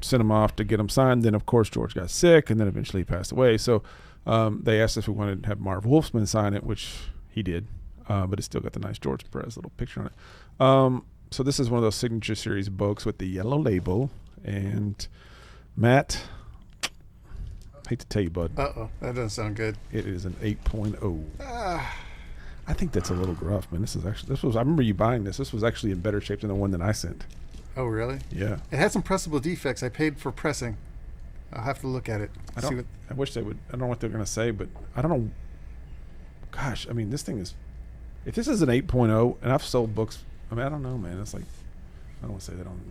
sent them off to get them signed. Then, of course, George got sick, and then eventually he passed away. So they asked if we wanted to have Marv Wolfsman sign it, which he did, but it still got the nice George Perez little picture on it. So this is one of those signature series books with the yellow label. And Matt, hate to tell you, bud. Uh-oh, that doesn't sound good. It is an 8.0. I think that's a little rough, man. I remember you buying this. This was actually in better shape than the one that I sent. Oh, really? Yeah. It had some pressable defects. I paid for pressing. I'll have to look at it. I wish they would. I don't know what they're going to say, but I don't know. Gosh, I mean, this thing is. If this is an 8.0, and I've sold books, I mean, I don't know, man. It's like, I don't want to say that on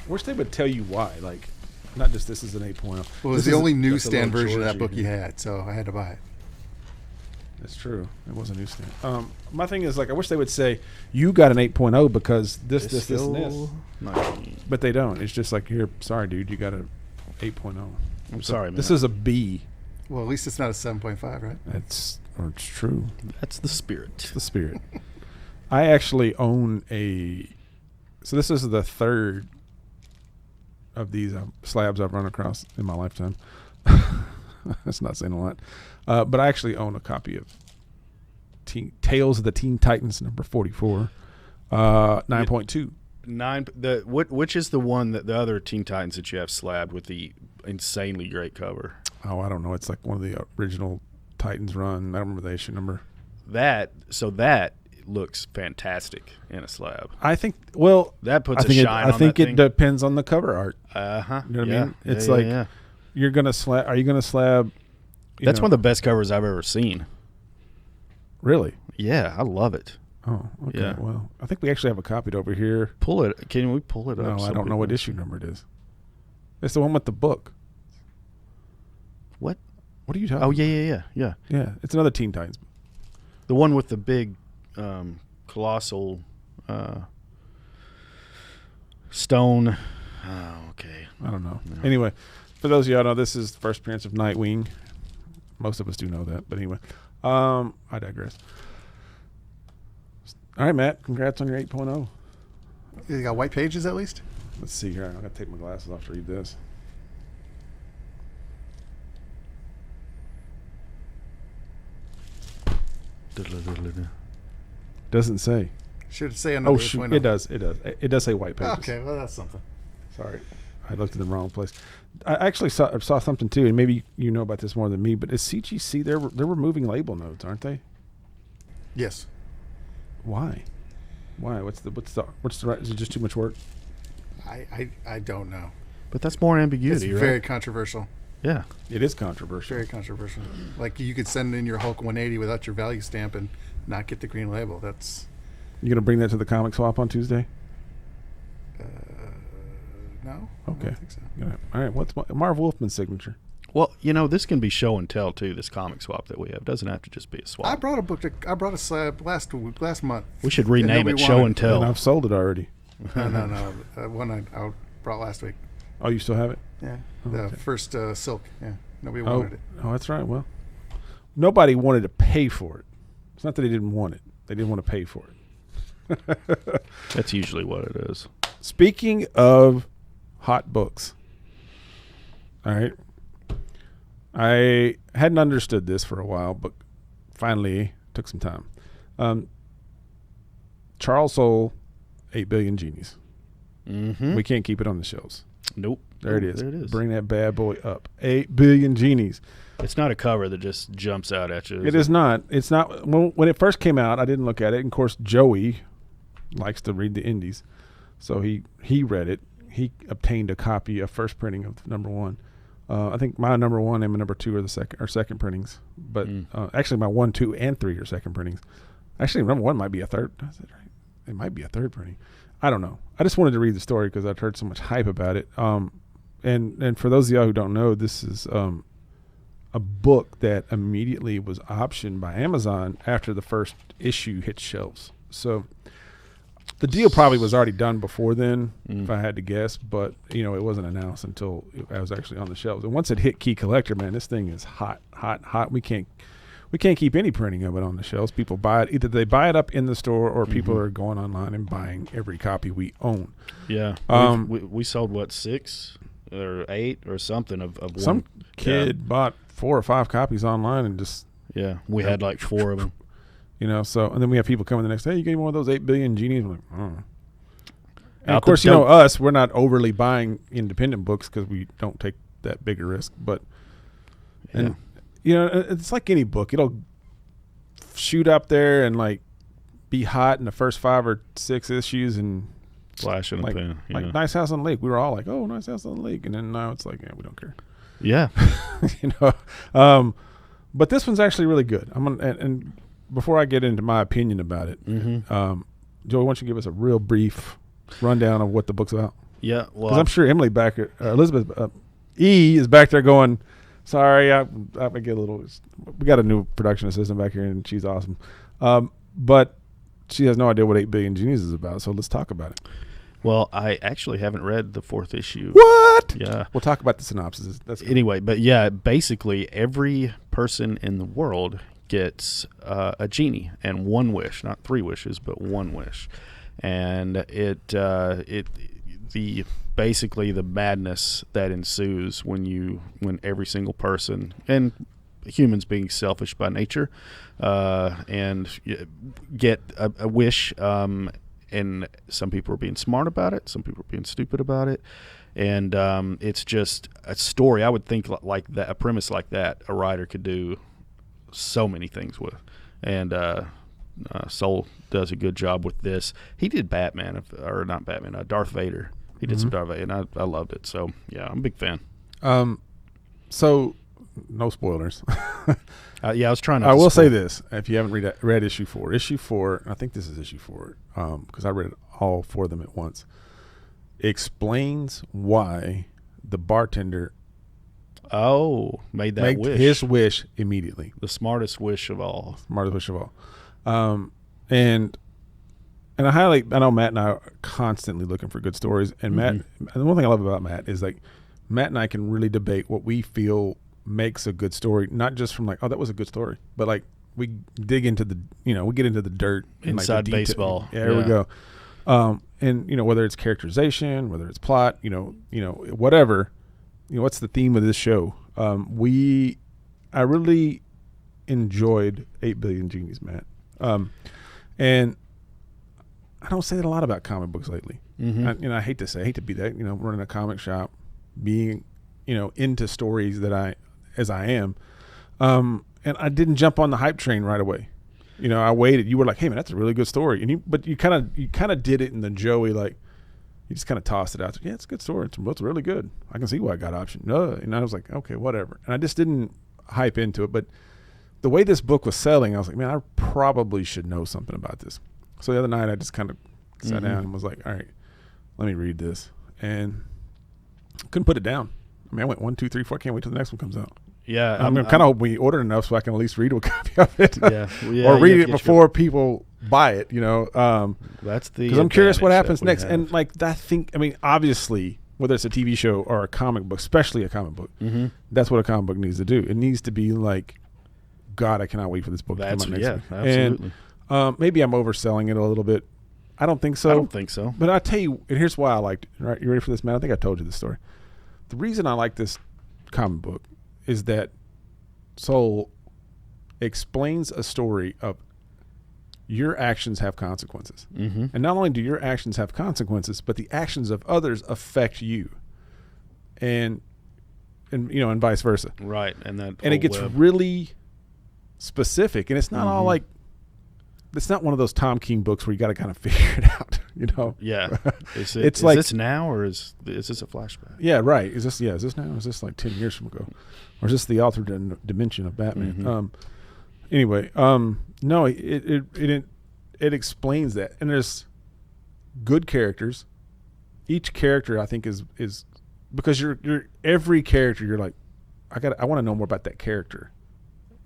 I wish they would tell you why. Like, not just this is an 8.0. Well, it was the only newsstand version of that book you had, so I had to buy it. That's true. It was a newsstand. My thing is, like, I wish they would say, you got an 8.0 because this, and this. But they don't. It's just like, here, sorry, dude, you got an 8.0. I'm sorry, man. This is a B. Well, at least it's not a 7.5, right? It's true. That's the spirit. It's the spirit. I actually own so this is the third of these slabs I've run across in my lifetime. That's not saying a lot. But I actually own a copy of Tales of the Teen Titans number 44, 9.2. Which is the one that the other Teen Titans that you have slabbed with the insanely great cover? Oh, I don't know. It's like one of the original Titans run. I don't remember the issue number. That looks fantastic in a slab. I think. Well, that puts a shine on that thing. I think it depends on the cover art. You know what I mean? It's you're gonna slab. Are you gonna slab? That's one of the best covers I've ever seen. Really? Yeah, I love it. Oh, okay. Yeah. Well, I think we actually have a copy over here. Pull it. Can we pull it up? No, I don't know what issue number it is. It's the one with the book. What? What are you talking? Oh, yeah. Yeah, it's another Teen Titans. The one with the big, colossal stone. Oh, okay. I don't know. No. Anyway, for those of y'all know, this is the first appearance of Nightwing. Most of us do know that, but anyway, I digress. All right, Matt. Congrats on your 8.0. You got white pages at least? Let's see here. I got to take my glasses off to read this. Doesn't say. Should it say another window? It does. It does say white pages. Okay, well, that's something. Sorry, I looked in the wrong place. I actually saw something too, and maybe you know about this more than me. But is CGC they're removing label notes, aren't they? Yes. Why? What's the right? Is it just too much work? I don't know. But that's more ambiguity, It's right? very controversial. Yeah. It is controversial. Very controversial. Like you could send in your Hulk 180 without your value stamp and not get the green label. That's. You gonna bring that to the comic swap on Tuesday? No. Okay. I don't think so. All right. What's Marv Wolfman's signature? Well, this can be show and tell too. This comic swap that we have doesn't have to just be a swap. I brought a slab last month. We should rename it show and tell. And I've sold it already. No. One I brought last week. Oh, you still have it? Yeah. Okay. The first silk. Yeah. Nobody wanted it. Oh, that's right. Well, nobody wanted to pay for it. It's not that they didn't want it. They didn't want to pay for it. That's usually what it is. Speaking of hot books, all right. I hadn't understood this for a while, but finally took some time. Charles Soule, 8 Billion Genies. Mm-hmm. We can't keep it on the shelves. Nope. There it is. There it is. Bring that bad boy up. 8 Billion Genies. It's not a cover that just jumps out at you. It is not. It's not. When it first came out, I didn't look at it. And of course, Joey likes to read the indies, so he read it. He obtained a copy, a first printing of number 1. I think my number 1 and my number 2 are the second printings. But actually, my 1, 2, and 3 are second printings. Actually, number 1 might be a third. Is that right? It might be a third printing. I don't know. I just wanted to read the story because I'd heard so much hype about it. And for those of y'all who don't know, this is a book that immediately was optioned by Amazon after the first issue hit shelves. So the deal probably was already done before then, if I had to guess, but it wasn't announced until I was actually on the shelves. And once it hit Key Collector, man, this thing is hot. We can't keep any printing of it on the shelves. People buy it. Either they buy it up in the store or people are going online and buying every copy we own. Yeah. We sold, 6 or 8 or something of one. Some kid bought 4 or 5 copies online and just... Yeah. We had like 4 of them. So... And then we have people coming the next day, hey, you gave me one of those 8 Billion Genies? I'm like, oh. And Out of course, the dump. us, we're not overly buying independent books because we don't take that big a risk. But... And... it's like any book. It'll shoot up there and like be hot in the first 5 or 6 issues and Flash in the pan. Like Nice House on the Lake. We were all like, oh, Nice House on the Lake. And then now it's like, yeah, we don't care. Yeah. But this one's actually really good. And before I get into my opinion about it, Joey, why don't you give us a real brief rundown of what the book's about? Yeah. Well, Because I'm sure Emily Elizabeth E is back there going, sorry, I get a little. We got a new production assistant back here, and she's awesome. But she has no idea what 8 Billion Genies is about, so let's talk about it. Well, I actually haven't read the 4th issue. What? Yeah. We'll talk about the synopsis. That's cool. Anyway, but yeah, basically every person in the world gets a genie and 1 wish, not 3 wishes, but 1 wish, and basically the madness that ensues when every single person, and humans being selfish by nature, and get a wish, and some people are being smart about it, some people are being stupid about it, and it's just a story. I would think like that, a premise like that, a writer could do so many things with, and Soule does a good job with this. He did Darth Vader. He did some Darth Vader, and I loved it. So, yeah, I'm a big fan. So, no spoilers. Yeah, I was trying to. I will say this. If you haven't read issue 4, I think this is issue 4, because I read all 4 of them at once, explains why the bartender made that wish. His wish immediately. The smartest wish of all. And I know Matt and I are constantly looking for good stories. And Matt, the one thing I love about Matt is like Matt and I can really debate what we feel makes a good story, not just from like, oh, that was a good story, but like we dig into the, we get into the dirt inside like the baseball. Yeah, there we go. And whether it's characterization, whether it's plot, whatever, what's the theme of this show? I really enjoyed 8 Billion Genies, Matt. And I don't say that a lot about comic books lately. Mm-hmm. I hate to be that, running a comic shop, being, into stories as I am. And I didn't jump on the hype train right away. I waited. You were like, "Hey man, that's a really good story," but you kind of did it in the Joey, like, you just kind of tossed it out. Yeah, it's a good story. It's really good. I can see why I got option. And I was like, okay, whatever. And I just didn't hype into it. But the way this book was selling, I was like, man, I probably should know something about this. So the other night, I just kind of sat down and was like, all right, let me read this, and couldn't put it down. I mean, I went 1, 2, 3, 4. I can't wait till the next one comes out. Yeah, I'm kind of hoping we order enough so I can at least read a copy of it. Yeah, or read it before people buy it. That's the because I'm curious what happens next. And like that thing, I mean, obviously, whether it's a TV show or a comic book, especially a comic book, that's what a comic book needs to do. It needs to be like, God, I cannot wait for this book to come out next week. Absolutely. And maybe I'm overselling it a little bit. I don't think so. I don't think so. But I'll tell you, and here's why I liked it. Right, you ready for this, man? I think I told you this story. The reason I like this comic book is that Soul explains a story of your actions have consequences. And not only do your actions have consequences, but the actions of others affect you. And vice versa. Right. And it gets really specific. And it's not all like, it's not one of those Tom King books where you got to kind of figure it out, Yeah. Is this now or is this a flashback? Yeah, right. Is this now? Is this like 10 years from ago? Or is this the altered dimension of Batman? Anyway, no, it explains that. And there's good characters. Each character I think is because you're every character you're like, I want to know more about that character.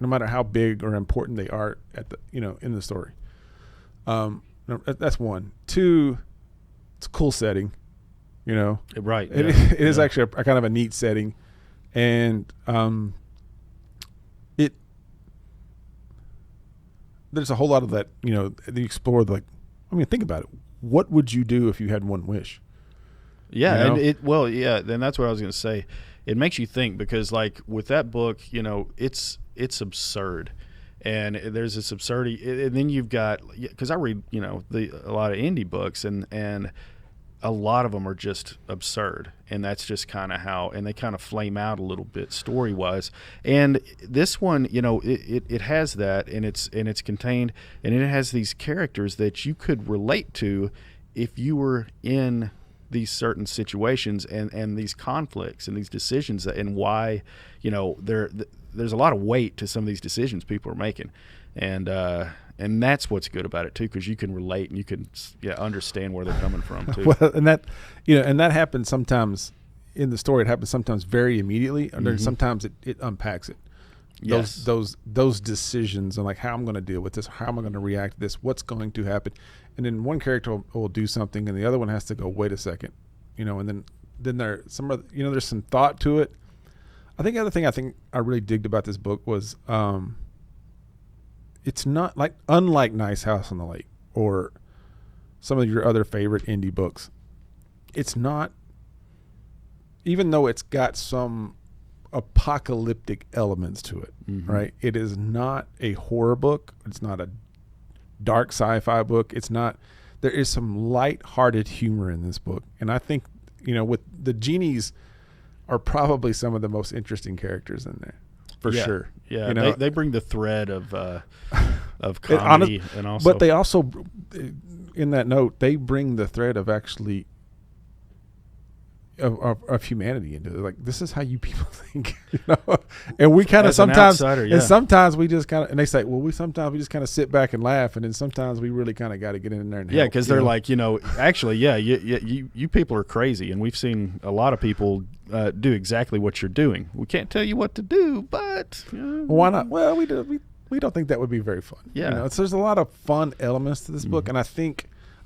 No matter how big or important they are at the in the story. That's one. Two, it's a cool setting, Right. It is actually a kind of a neat setting, and there's a whole lot of that. They explore think about it. What would you do if you had one wish? Yeah, then that's what I was going to say. It makes you think because like with that book, it's absurd, and there's this absurdity, and then you've got, because I read a lot of indie books, and a lot of them are just absurd, and that's just kind of how, and they kind of flame out a little bit story wise, and this one it has that, and it's contained, and it has these characters that you could relate to if you were in these certain situations and these conflicts and these decisions, and why there's a lot of weight to some of these decisions people are making, and that's what's good about it too, because you can relate and you can understand where they're coming from too. Well, and that that happens sometimes in the story. It happens sometimes very immediately, and then sometimes it unpacks it. Yes. Those decisions and like how I'm going to deal with this, how am I going to react to this, what's going to happen, and then one character will do something and the other one has to go, wait a second, and then there's some thought to it. I think the other thing I really digged about this book was it's not like, unlike Nice House on the Lake or some of your other favorite indie books, it's not, even though it's got some apocalyptic elements to it, right? It is not a horror book. It's not a dark sci-fi book. It's not. There is some light-hearted humor in this book, and I think with the genies are probably some of the most interesting characters in there, for sure. Yeah, they bring the thread of comedy and also, but they also, in that note, they bring the thread of actually. Of humanity into it. Like, this is how you people think, and we kind of sometimes, and sometimes we just kind of, and they say, well, we just kind of sit back and laugh, and then sometimes we really kind of got to get in there and help, because they're like, actually, you people are crazy, and we've seen a lot of people do exactly what you're doing. We can't tell you what to do, but well, why not? Well, we don't think that would be very fun. Yeah, there's a lot of fun elements to this book, and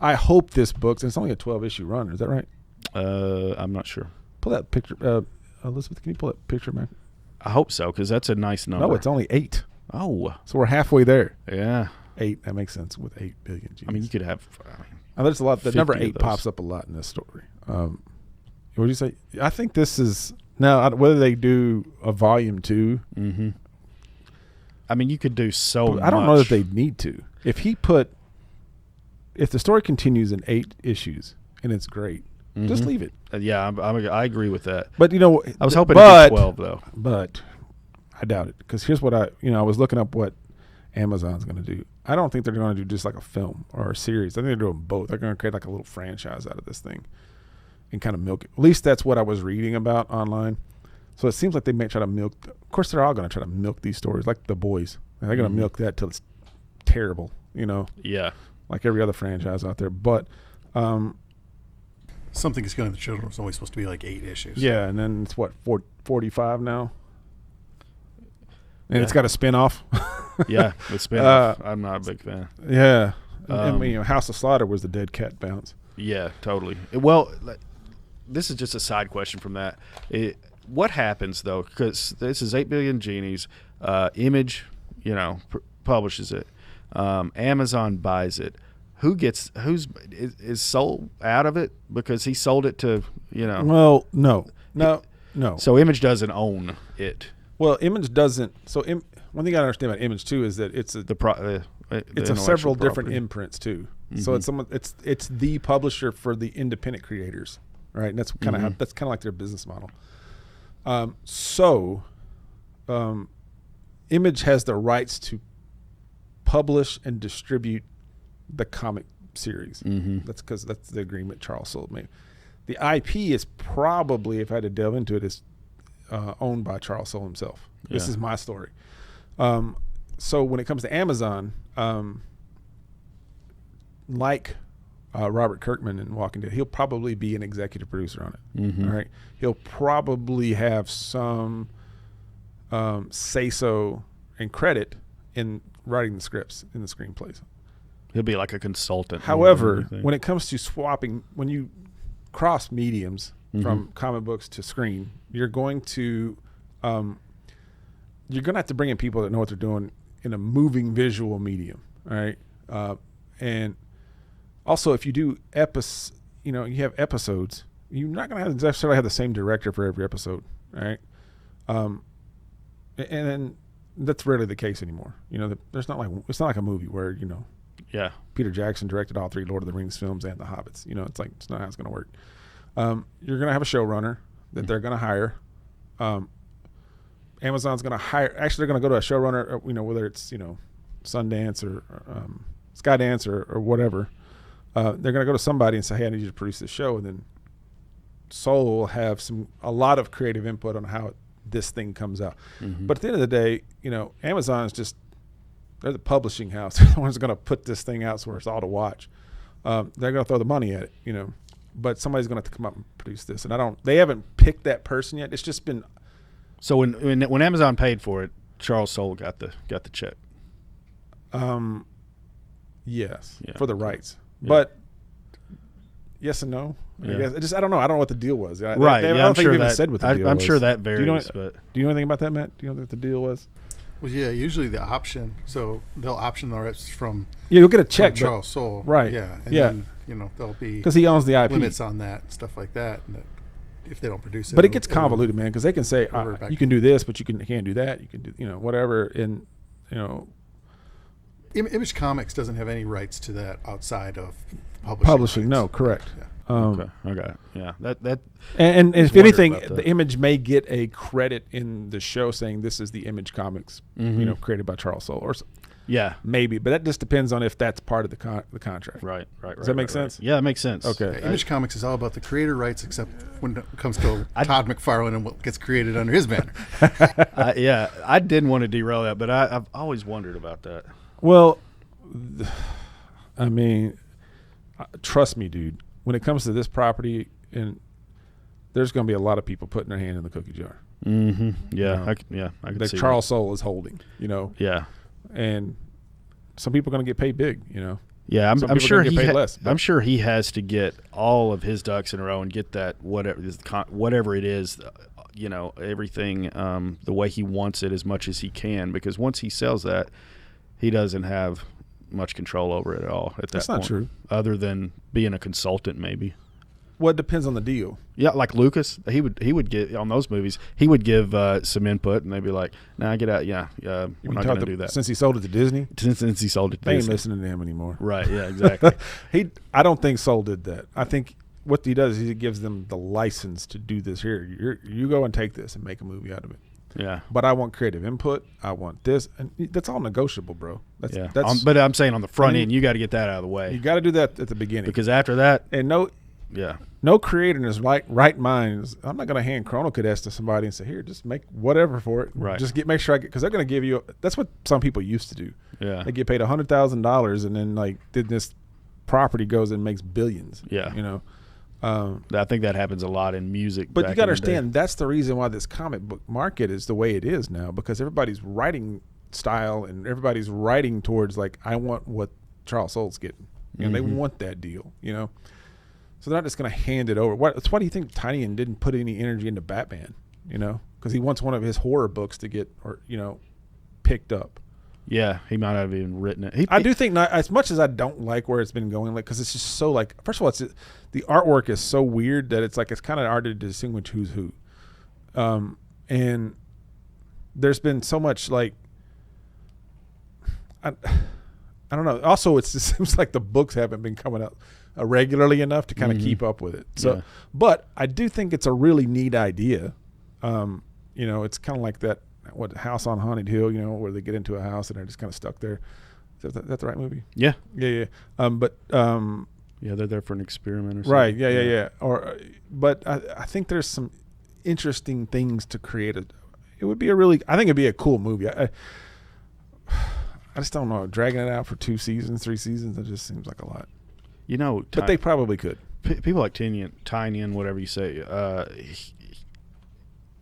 I hope this book, and it's only a 12-issue run. Is that right? I'm not sure. Pull that picture, Elizabeth. Can you pull that picture, man? I hope so, because that's a nice number. No, it's only 8. Oh, so we're halfway there. Yeah, 8. That makes sense with 8 billion Genies. I mean, you could have. There's a lot. The number 8 pops up a lot in this story. What do you say? I think this is now whether they do a volume 2. I mean, you could do so. I don't know that they need to. If he put if the story continues in 8 issues and it's great, just leave it. Yeah, I agree with that. But you know, I was hoping to be 12 though. But I doubt it, because here's what I was looking up what Amazon's going to do. I don't think they're going to do just like a film or a series. I think they're doing both. They're going to create like a little franchise out of this thing and kind of milk it. At least that's what I was reading about online. So it seems like they may try to milk. Of course, they're all going to try to milk these stories, like The Boys. And they're going to milk that till it's terrible. Yeah. Like every other franchise out there. But Something is Killing the Children was only supposed to be like 8 issues. yeah, and then it's what 45 now. And it's got a spinoff. Yeah, the spin-off. I'm not a big fan. Yeah. I mean, House of Slaughter was the dead cat bounce. Yeah, totally. Well, this is just a side question from that. What happens though? Because this is 8 Billion Genies. Image, publishes it. Amazon buys it. Is Soul out of it because he sold it to Well, no. So Image doesn't own it. Well, Image doesn't. So one thing you got to understand about Image too is that it's several different imprints too. Mm-hmm. So it's the publisher for the independent creators, right? And that's kind of that's kind of like their business model. Image has the rights to publish and distribute the comic series. Mm-hmm. That's the agreement Charles Soule made. The IP is probably, if I had to delve into it, is owned by Charles Soule himself. Yeah. This is my story. So when it comes to Amazon, like Robert Kirkman in Walking Dead, he'll probably be an executive producer on it. Mm-hmm. All right, he'll probably have some say-so and credit in writing the scripts in the screenplays. He'll be like a consultant. However, when it comes to swapping, when you cross mediums from comic books to screen, you're going to have to bring in people that know what they're doing in a moving visual medium, all right? And also, if you do you have episodes, you're not going to necessarily have the same director for every episode, right? And then that's rarely the case anymore. It's not like a movie where yeah, Peter Jackson directed all 3 Lord of the Rings films and The Hobbits. It's not how it's going to work. You're going to have a showrunner that they're going to hire. Amazon's going to hire. Actually, they're going to go to a showrunner. Whether it's Sundance or Skydance or whatever. They're going to go to somebody and say, "Hey, I need you to produce this show," and then Soul will have a lot of creative input on how this thing comes out. Mm-hmm. But at the end of the day, Amazon is just. They're the publishing house. They're the ones going to put this thing out so it's all to watch. They're going to throw the money at it, But somebody's going to have to come up and produce this, and they haven't picked that person yet. It's just been. So when Amazon paid for it, Charles Soule got the check. Yes, for the rights, but yes and no. I guess I don't know. I don't know what the deal was. Right? I don't think they even said what the deal was. I'm sure that varies. Do you know anything about that, Matt? Do you know what the deal was? Well, yeah, usually the option. So they'll option the rights from. Yeah, you'll get a check. Charles Soule, right? Yeah, and then, there'll be because he owns the IP limits on that and stuff like that. And if they don't produce it, but it gets convoluted, man. Because they can say you can do this, but you can't do that. You can do whatever. And Image Comics doesn't have any rights to that outside of publishing. Rights. No, correct. Yeah. Okay. Yeah. That. And if anything, the Image may get a credit in the show saying this is the Image Comics, created by Charles Soule, or maybe. But that just depends on if that's part of the contract. Right. Does that make sense? Yeah, that makes sense. Okay. Yeah, Image Comics is all about the creator rights, except when it comes to Todd McFarlane and what gets created under his banner. I didn't want to derail that, but I've always wondered about that. Well, I mean, trust me, dude. When it comes to this property, and there's going to be a lot of people putting their hand in the cookie jar. Mm-hmm. Yeah, I could that see Charles Soule is holding. Yeah, and some people are going to get paid big. Yeah, I'm sure less. I'm sure he has to get all of his ducks in a row and get that whatever it is, everything the way he wants it as much as he can, because once he sells that, he doesn't have much control over it at all at that point. That's not true. Other than being a consultant, maybe. Well, it depends on the deal. Yeah, like Lucas, he would get on those movies. He would give some input, and they'd be like, "Nah, get out. Yeah, we're not going to do that." Since he sold it to Disney. Since he sold it to They Disney, ain't listening to him anymore. Right? Yeah, exactly. I don't think Soul did that. I think what he does is he gives them the license to do this. Here, you go and take this and make a movie out of it. Yeah. But I want creative input. I want this, and that's all negotiable, bro. That's but I'm saying on the front end, you got to get that out of the way. You got to do that at the beginning, because after that, and no creator in his right mind. I'm not going to hand Chrono Cadets to somebody and say, "Here, just make whatever for it." Right. Just make sure I get, because they're going to give you. That's what some people used to do. Yeah. They get paid $100,000, and then then this property goes and makes billions. Yeah. You know. I think that happens a lot in music. But you got to understand, that's the reason why this comic book market is the way it is now, because everybody's writing style and everybody's writing towards, like, I want what Charles Soule's getting. You know, they want that deal, you know. So they're not just going to hand it over. Why do you think Tynion didn't put any energy into Batman, you know? Because he wants one of his horror books to get, picked up. Yeah, he might have even written it. I do think, not as much as I don't like where it's been going, like, because it's just so, like, first of all, the artwork is so weird that it's kind of hard to distinguish who's who. And there's been so much, like, I don't know. Also, it seems like the books haven't been coming out regularly enough to kind of keep up with it. So, but I do think it's a really neat idea. It's kind of like that. House on Haunted Hill, where they get into a house and they're just kind of stuck there. Is that the right movie? Yeah. Yeah. They're there for an experiment or something. Right. Yeah. But I think there's some interesting things to create. It would be I think it'd be a cool movie. I just don't know. Dragging it out for 2 seasons, 3 seasons, it just seems like a lot. But they probably could. People like Tynion, whatever you say,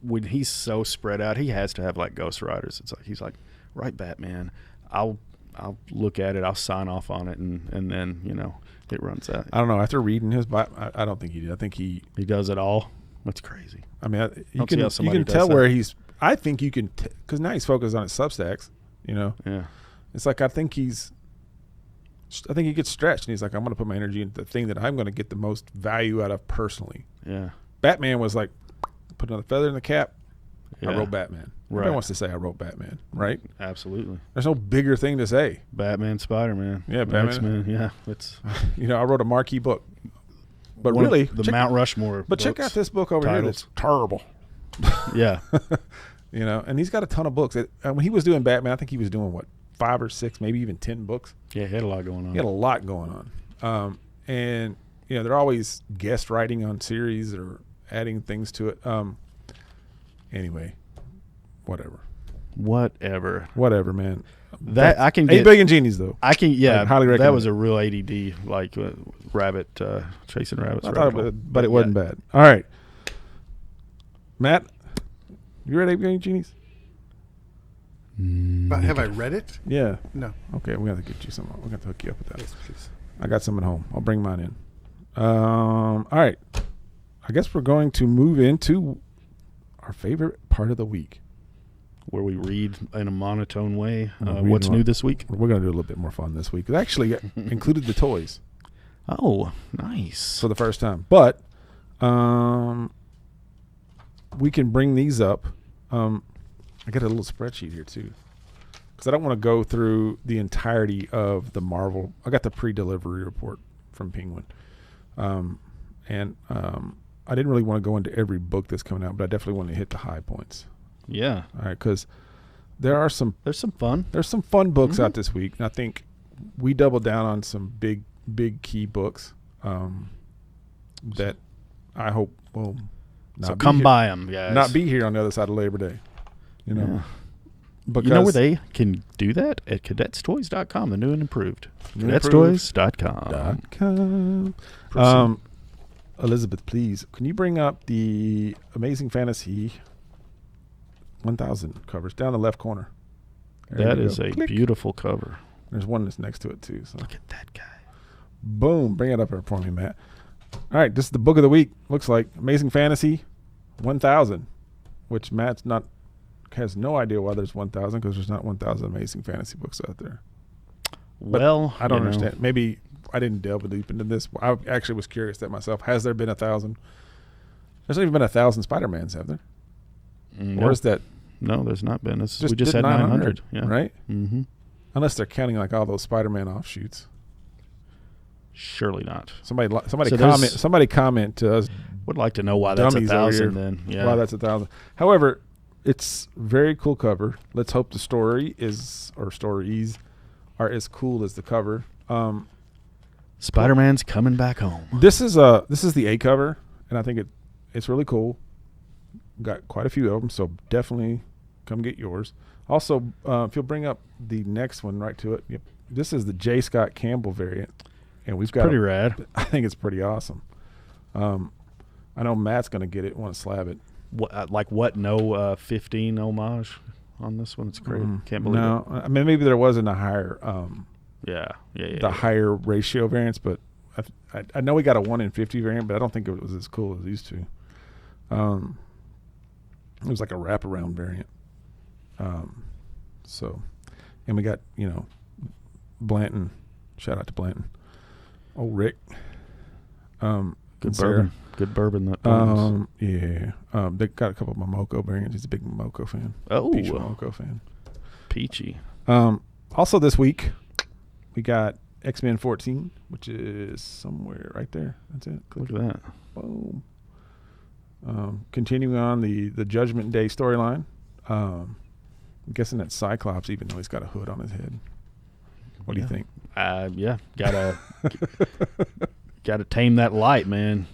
when he's so spread out, he has to have like ghostwriters. It's like he's like, write Batman. I'll look at it. I'll sign off on it, and then it runs out. I don't know. After reading his, I don't think he did. I think he does it all. That's crazy. I mean, you can tell where he's. I think you can, because now he's focused on his Substacks. Yeah. It's like I think he gets stretched, and he's like, I'm going to put my energy into the thing that I'm going to get the most value out of personally. Yeah. Batman was like, put another feather in the cap. Yeah. I wrote Batman. Everybody wants to say I wrote Batman, right? Absolutely. There's no bigger thing to say. Batman, Spider-Man. Yeah, Batman. X-Men. Yeah, it's. I wrote a marquee book, but one really the Mount Rushmore. But check out this book over here. That's terrible. Yeah. And he's got a ton of books. When he was doing Batman, I think he was doing 5 or 6, maybe even 10 books. Yeah, he had a lot going on. He had a lot going on. And they're always guest writing on series or adding things to it. Anyway, whatever, man. That I can get 8 Billion Genies though. I can highly recommend. That was a real ADD, like rabbit chasing rabbits. But it wasn't bad. All right, Matt, you read 8 Billion Genies? But have I read it? Yeah. No. Okay, we got to get you some. We're going to hook you up with that. Yes, please. I got some at home. I'll bring mine in. All right. I guess we're going to move into our favorite part of the week, where we read in a monotone way. What's new this week? We're going to do a little bit more fun this week. It actually included the toys. Oh, nice. For the first time. But we can bring these up. I got a little spreadsheet here, too, because I don't want to go through the entirety of the Marvel. I got the pre-delivery report from Penguin. I didn't really want to go into every book that's coming out, but I definitely want to hit the high points. Yeah. All right, because there's some fun books out this week, and I think we doubled down on some big key books that I hope will not come by them, guys. Not be here on the other side of Labor Day. Yeah. Because where they can do that? At cadetstoys.com, the new and improved. Cadetstoys.com. Elizabeth, please, can you bring up the Amazing Fantasy 1000 covers down the left corner? That is a beautiful cover. There's one that's next to it, too. So. Look at that guy. Boom. Bring it up there for me, Matt. All right, this is the book of the week. Looks like Amazing Fantasy 1000, which Matt's has no idea why there's 1,000, because there's not 1,000 Amazing Fantasy books out there. Well, I don't understand. Maybe I didn't delve deep into this. I actually was curious that myself. Has there been 1,000? There's not even been 1,000 Spider-Mans, have there? No. Or is that? No, there's not been. We just had 900. Yeah. Right? Mm-hmm. Unless they're counting like all those Spider-Man offshoots. Surely not. Somebody comment to us. Would like to know why that's 1,000 then. Yeah. Why that's 1,000. However, it's very cool cover. Let's hope the story stories are as cool as the cover. Spider-Man's coming back home. This is the A cover, and I think it's really cool. Got quite a few of them, so definitely come get yours. Also, if you'll bring up the next one right to it, yep. This is the J. Scott Campbell variant, and we've got pretty rad. I think it's pretty awesome. I know Matt's going to get it, want to slab it. What? No 15 homage on this one. It's great. Can't believe it. No, I mean maybe there wasn't a higher. The higher ratio variants, but I know we got a 1 in 50 variant, but I don't think it was as cool as these two. It was like a wraparound variant. And we got, Blanton. Shout out to Blanton. Oh, Rick. Good Sarah. bourbon. Good bourbon. That they got a couple of Momoko variants. He's a big Momoko fan. Oh. Peach Momoko fan. Peachy. Also this week, we got X-Men 14, which is somewhere right there. That's it. Look at that. Boom. Continuing on the Judgment Day storyline. I'm guessing that's Cyclops, even though he's got a hood on his head. What do you think? Gotta tame that light, man.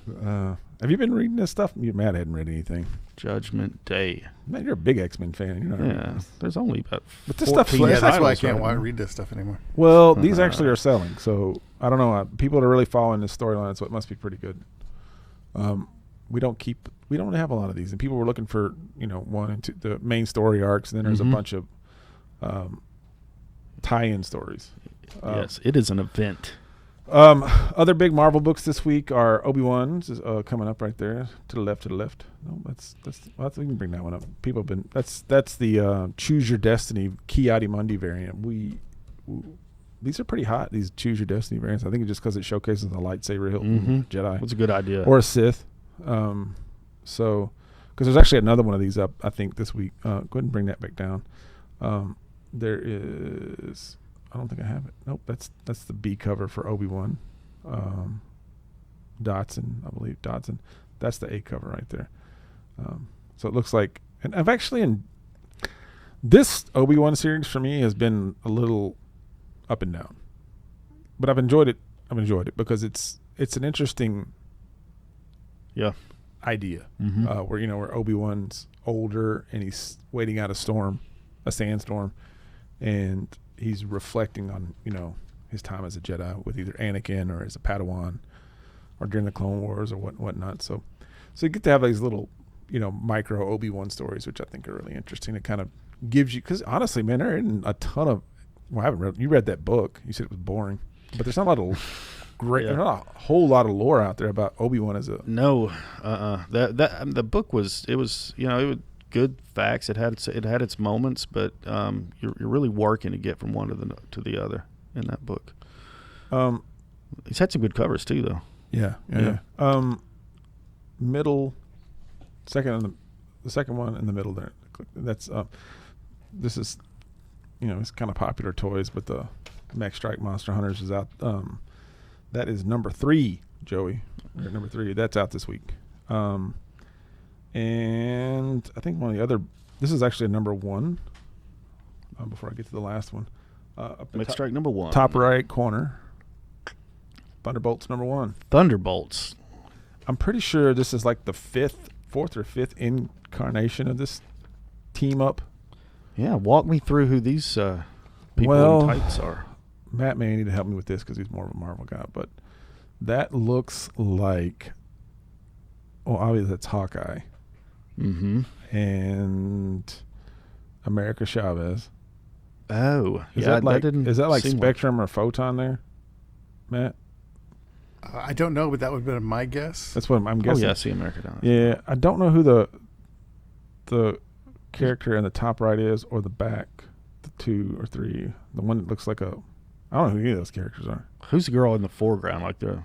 Have you been reading this stuff? Matt hadn't read anything. Judgment Day. Man, you're a big X-Men fan. You're not there's only about. But this stuff. Yeah, that's why I can't read this stuff anymore. Well, these actually are selling, so I don't know. People are really following this storyline, so it must be pretty good. We don't have a lot of these, and people were looking for 1 and 2, the main story arcs, and then there's a bunch of tie-in stories. Yes, it is an event. Other big Marvel books this week are Obi-Wan's coming up right there to the left. No, that's we can bring that one up. People have been that's the Choose Your Destiny Ki-Adi-Mundi variant. These are pretty hot. These Choose Your Destiny variants. I think it's just because it showcases a lightsaber hilt Jedi. That's a good idea. Or a Sith. So because there's actually another one of these up I think this week. Go ahead and bring that back down. There is. I don't think I have it. Nope, that's the B cover for Obi-Wan. Dotson, I believe. Dotson. That's the A cover right there. So it looks like, and I've actually this Obi-Wan series for me has been a little up and down, but I've enjoyed it. Because it's an interesting idea where Obi-Wan's older and he's waiting out a sandstorm, and he's reflecting on, his time as a Jedi with either Anakin or as a Padawan or during the Clone Wars or whatnot. So you get to have these little, micro Obi-Wan stories, which I think are really interesting. It kind of gives you, because honestly, man, there isn't a ton of, I haven't you read that book. You said it was boring, but there's not a lot of there's not a whole lot of lore out there about Obi-Wan as a. No, the book was good facts. It had its moments, but you're really working to get from one to the other in that book. He's had some good covers too, though. Yeah. Middle, the second one in the middle there. That's this is, it's kind of popular toys, but the Mech Strike Monster Hunters is out. That is number 3, Joey. We're at number 3. That's out this week. And I think one of the other. This is actually a number 1. Before I get to the last one, Mech Strike number 1, top right corner. Thunderbolts number 1. Thunderbolts. I'm pretty sure this is like the 4th or 5th incarnation of this team up. Yeah, walk me through who these people in tights are. Matt may need to help me with this because he's more of a Marvel guy, but that looks like. Well, obviously that's Hawkeye. Mm-hmm. And America Chavez. Oh, is that like Spectrum or Photon there, Matt? I don't know, but that would have been my guess. That's what I'm guessing. Oh yeah, I see America down there. Yeah, I don't know who the character in the top right is, or the back, the 2 or 3, the one that looks like a I don't know who any of those characters are. Who's the girl in the foreground, like the?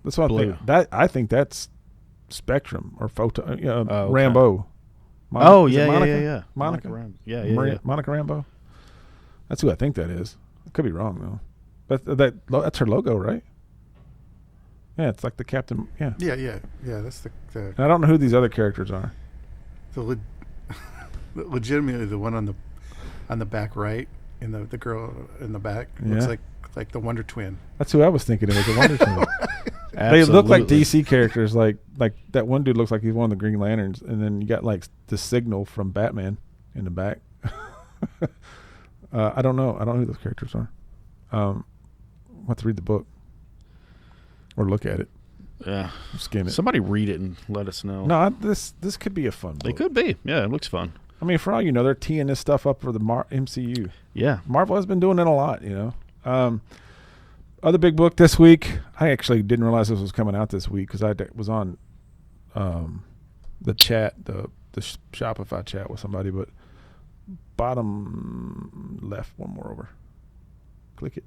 That's what Blue. I think that's Spectrum or Photo. okay. Rambo. Yeah. Monica. Monica Rambo. That's who I think that is. I could be wrong though. But that's her logo, right? Yeah, it's like the Captain. Yeah. Yeah. That's the And I don't know who these other characters are. Legitimately the one on the back right, and the girl in the back looks like the Wonder Twin. That's who I was thinking. It was the Wonder Twin. They look like DC characters. Like that one dude looks like he's one of the Green Lanterns, and then you got like the Signal from Batman in the back. I don't know. I don't know who those characters are. I'll have to read the book or look at it. Yeah, skim it. Somebody read it and let us know. No, this could be a fun book. It could be. Yeah, it looks fun. I mean, for all you know, they're teeing this stuff up for the MCU. Yeah, Marvel has been doing it a lot. Other big book this week. I actually didn't realize this was coming out this week because I was on the chat, the Shopify chat with somebody, but bottom left, one more over. Click it.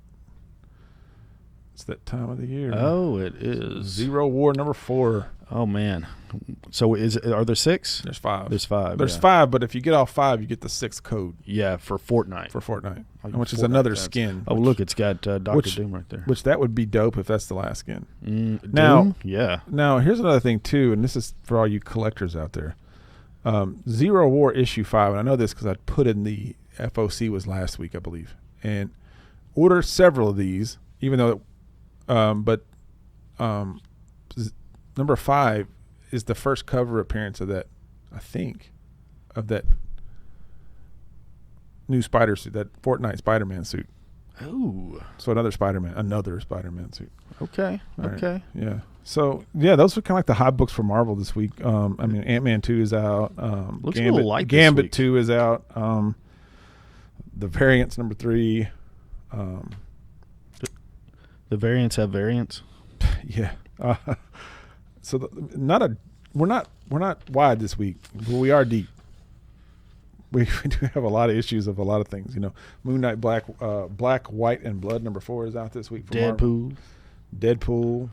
It's that time of the year. Oh, it is. Zero War number 4. Oh man. So are there 6? There's 5. There's 5. There's 5, but if you get all 5, you get the 6th code. Yeah, for Fortnite. Which is another skin. Oh, look, it's got Dr. Doom right there. Which that would be dope if that's the last skin. Doom? Yeah. Now, here's another thing too, and this is for all you collectors out there. Zero War issue 5, and I know this because I put in the FOC was last week, I believe, and order several of these, even though. Number 5 is the first cover appearance of that, I think, of that new spider suit, that Fortnite Spider-Man suit. Oh. So another Spider-Man suit. Okay. Right. Yeah. So, yeah, those are kind of like the hot books for Marvel this week. I mean, Ant-Man 2 is out. Looks a little light Gambit this week. 2 is out. The Variants number 3. The variants have variants. Yeah. So we're not wide this week, but we are deep. We do have a lot of issues of a lot of things. Moon Knight Black, White, and Blood number 4 is out this week for Marvel. Deadpool,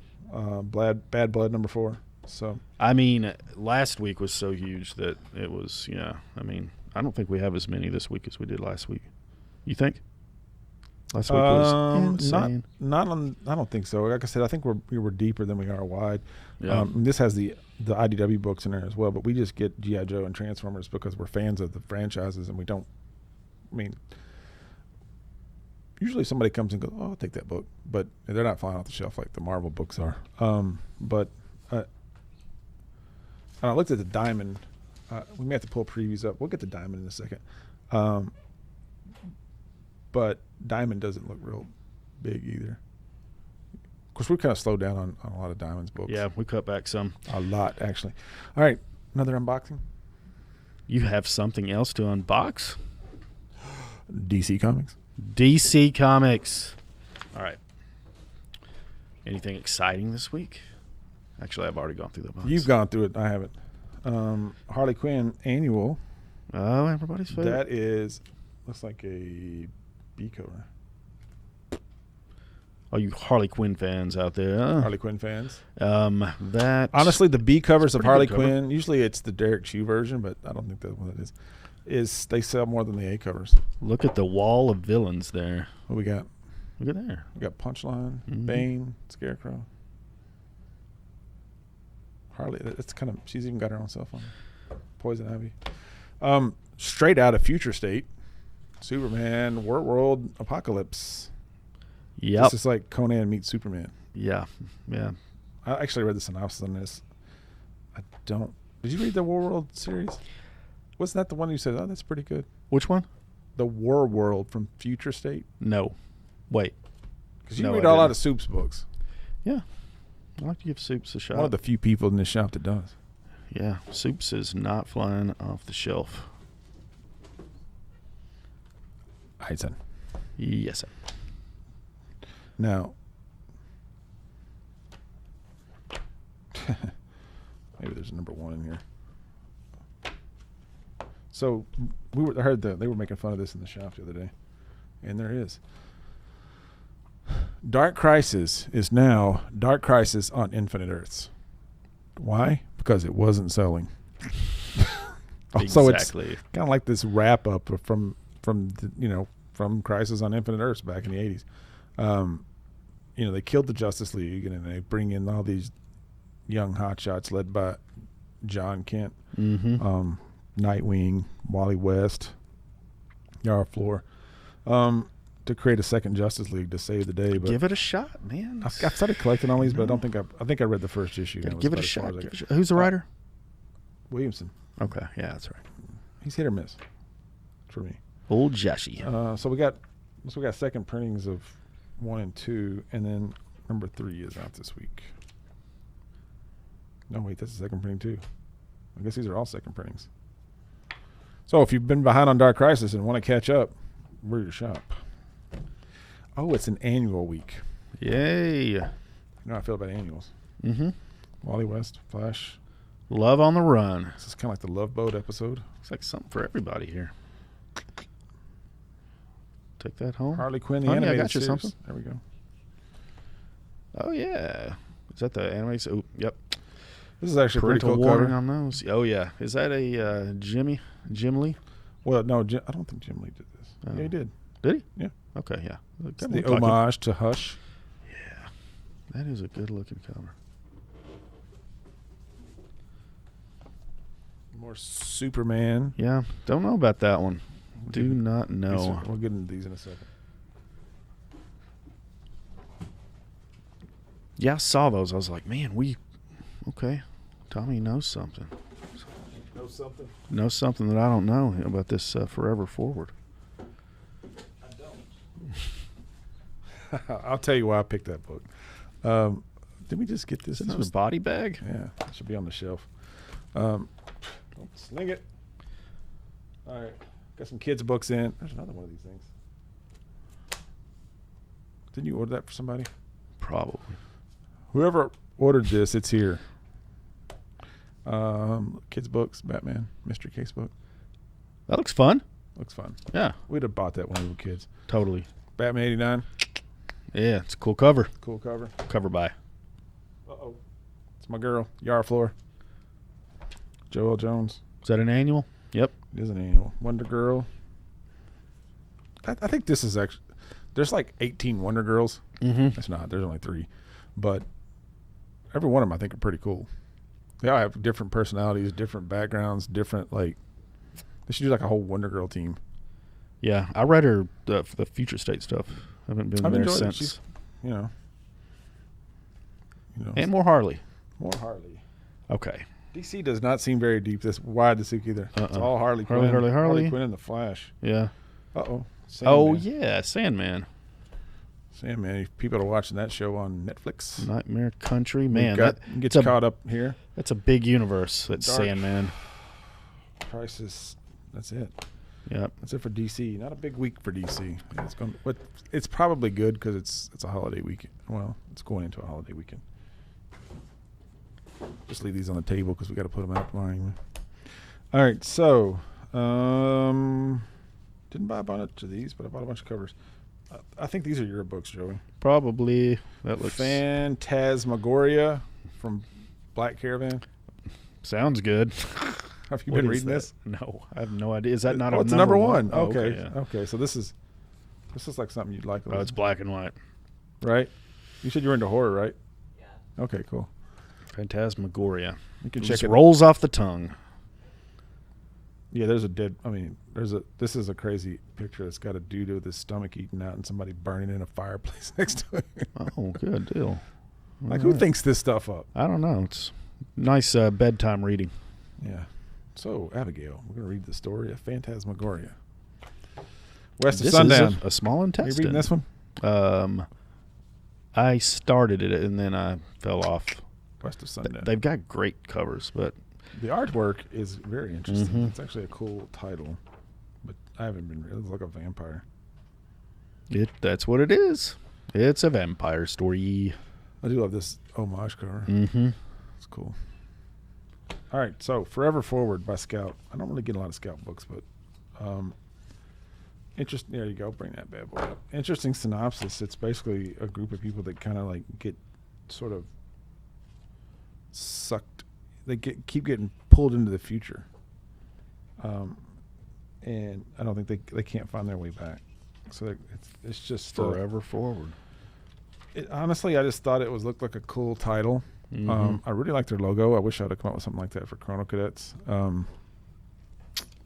Bad Blood number 4. So I mean, last week was so huge that it was. Yeah. I mean, I don't think we have as many this week as we did last week. You think? Last week was insane. I don't think so. Like I said, I think we were deeper than we are wide. Yeah. This has the IDW books in there as well, but we just get G.I. Joe and Transformers because we're fans of the franchises, and we don't. I mean, usually somebody comes and goes, "Oh, I'll take that book," but they're not flying off the shelf like the Marvel books are. But I looked at the Diamond. We may have to pull previews up. We'll get the Diamond in a second. But Diamond doesn't look real big either. Of course, we kind of slowed down on a lot of Diamond's books. Yeah, we cut back some. A lot, actually. All right, another unboxing. You have something else to unbox? DC Comics. DC Comics. All right. Anything exciting this week? Actually, I've already gone through the box. You've gone through it. I haven't. Harley Quinn Annual. Oh, everybody's favorite. That is, looks like a B cover. All you Harley Quinn fans out there. Harley Quinn fans. That honestly, the B covers of Harley good cover. Quinn, usually it's the Derek Chew version, but I don't think that's what it is they sell more than the A covers. Look at the wall of villains there. What we got? Look at there. We got Punchline, Bane, Scarecrow. Harley, it's kind of, she's even got her own cell phone. Poison Ivy. Straight out of Future State. Superman, World, Apocalypse. Yep. This is like Conan meets Superman. Yeah. I actually read the synopsis on this. Did you read the World series? Wasn't that the one you said, oh, that's pretty good? Which one? The World from Future State? No. Wait. Because you read a lot of Soup's books. Yeah. I like to give Soups a shot. One of the few people in this shop that does. Yeah. Soups is not flying off the shelf. All right, son. Yes, sir. Now, maybe there's a number 1 in here. So I heard they were making fun of this in the shop the other day, and there is. Dark Crisis is now Dark Crisis on Infinite Earths. Why? Because it wasn't selling. So exactly. It's kind of like this wrap up from Crisis on Infinite Earths back in the 80s. They killed the Justice League, and then they bring in all these young hotshots led by John Kent, Nightwing, Wally West, Yara Flor, to create a second Justice League to save the day. But give it a shot, man. I've started collecting all these, but I think I read the first issue. Give it a shot. Who's the writer? Williamson. Okay, yeah, that's right. He's hit or miss for me. Old Jesse. So we got second printings of 1 and 2, and then number 3 is out this week. No, wait, that's the second printing too. I guess these are all second printings. So if you've been behind on Dark Crisis and want to catch up, we're your shop. Oh, it's an annual week. Yay. You know how I feel about annuals. Wally West, Flash. Love on the Run. This is kind of like the Love Boat episode. It's like something for everybody here. Take that home. Harley Quinn, the Honey, animated I got you series. something. There we go. Oh, yeah. Is that the animated? Oh, yep. This is actually a pretty Parental cool warning cover. on those. Oh, yeah. Is that a Jim Lee? Well, no, I don't think Jim Lee did this. Oh. Yeah, he did. Did he? Yeah. Okay, yeah. It's the homage to Hush. Yeah. That is a good-looking cover. More Superman. Yeah. Don't know about that one. Do not know. We'll get into these in a second. Yeah, I saw those. I was like, man, okay. Tommy knows something. Knows something that I don't know about this Forever Forward. I don't. I'll tell you why I picked that book. Did we just get this? Is this a body bag? Yeah, it should be on the shelf. Sling it. All right. Got some kids' books in. There's another one of these things. Didn't you order that for somebody? Probably. Whoever ordered this, it's here. Kids' books, Batman, mystery case book. That looks fun. Looks fun. Yeah. We'd have bought that when we were kids. Totally. Batman 89. Yeah, it's a cool cover. Cool cover. Cover by. Uh-oh. It's my girl, Yara Flor. Joel Jones. Is that an annual? Yep. It is an annual. Wonder Girl. I think this is actually... There's like 18 Wonder Girls. It's not. There's only 3. But every one of them I think are pretty cool. They all have different personalities, different backgrounds, different, like... They should do like a whole Wonder Girl team. Yeah. I read her the Future State stuff. I haven't been there since. She's, you know. And more Harley. More Harley. Okay. DC does not seem very deep this wide this week either. It's all Harley Quinn. Harley Quinn and the Flash. Yeah. Uh-oh. Oh, yeah. Sandman. Sandman. People are watching that show on Netflix. Nightmare Country. Man, gets caught up here. That's a big universe. That's Dark Sandman. Crisis. That's it. Yep. That's it for DC. Not a big week for DC. It's probably good because it's a holiday weekend. Well, it's going into a holiday weekend. Just leave these on the table because we got to put them out tomorrow anyway. All right, so didn't buy a bunch of these, but I bought a bunch of covers. I think these are your books, Joey. Probably. That looks Phantasmagoria from Black Caravan. Sounds good. Have you been reading this? No, I have no idea. Is that not it's number one? Oh, okay. Yeah. Okay, so this is like something you'd like. Oh, it's black and white. Right? You said you were into horror, right? Yeah. Okay, cool. Phantasmagoria. You can Just check it. Rolls off the tongue. Yeah, this is a crazy picture that's got a dude with his stomach eaten out and somebody burning in a fireplace next to it. Oh, good deal. Like, who thinks this stuff up? I don't know. It's nice bedtime reading. Yeah. So, Abigail, we're going to read the story of Phantasmagoria. West of Sundown. Is a small intestine. Are you reading this one? I started it and then I fell off. West of Sundown. They've got great covers, but the artwork is very interesting. It's actually a cool title, but I haven't been. It looks like a vampire. That's what it is. It's a vampire story. I do love this homage cover. Mm-hmm. It's cool. All right, so Forever Forward by Scout. I don't really get a lot of Scout books, but Interesting. There you go. Bring that bad boy up. Interesting synopsis. It's basically a group of people that kind of like get sort of sucked. They keep getting pulled into the future, and I don't think they can't find their way back. So it's just forever forward. Honestly, I just thought it looked like a cool title. I really like their logo. I wish I'd have come up with something like that for Chrono Cadets.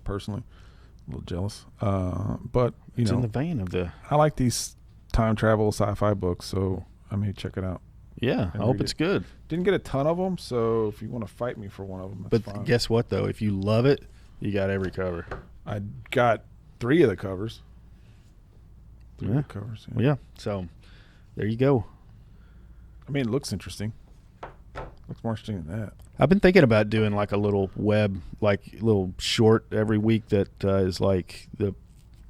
Personally, a little jealous. But it's in the vein of the. I like these time travel sci-fi books, so I may check it out. Yeah, I hope it's good. Didn't get a ton of them, so if you want to fight me for one of them, that's fine. But guess what, though? If you love it, you got every cover. I got 3 of the covers. 3 of the covers. Yeah. Well, yeah. So there you go. I mean, it looks interesting. Looks more interesting than that. I've been thinking about doing like a little little short every week that is like the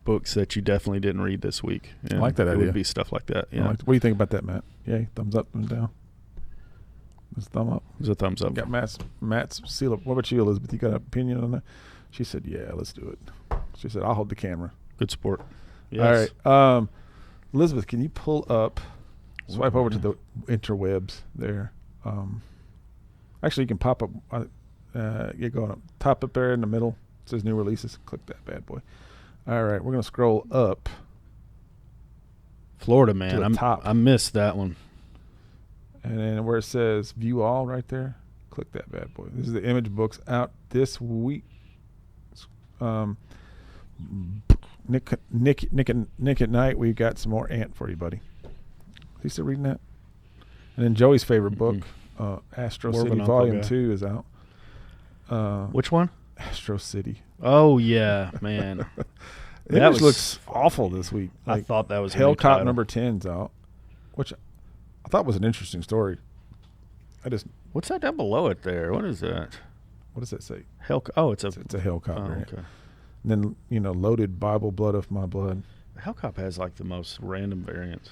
books that you definitely didn't read this week. I like that idea. It would be stuff like that. Yeah. What do you think about that, Matt? Yay, thumbs up, thumbs down. It's a thumb up. It's a thumbs up. Got Matt's seal up. What about you, Elizabeth? You got an opinion on that? She said, "Yeah, let's do it." She said, "I'll hold the camera." Good sport. Yes. All right, Elizabeth, can you pull up? Swipe over to the interwebs there. Actually, you can pop up. You're going up. Top up there in the middle. It says new releases. Click that bad boy. All right, we're gonna scroll up. Florida man, I missed that one. And then where it says view all right there, click that bad boy. This is the image books out this week. Nick at night. We got some more Ant for you, buddy. Are you still reading that? And then Joey's favorite book, Astro City Volume 2 is out. Which one? Astro City. Oh yeah, man. That looks awful this week. I thought that was Hellcop number 10's out, which I thought was an interesting story. What's that down below it there? What is that? What does that say? It's a Hellcop. Oh, right? okay. And then loaded Bible, blood of my blood. Hellcop has like the most random variants.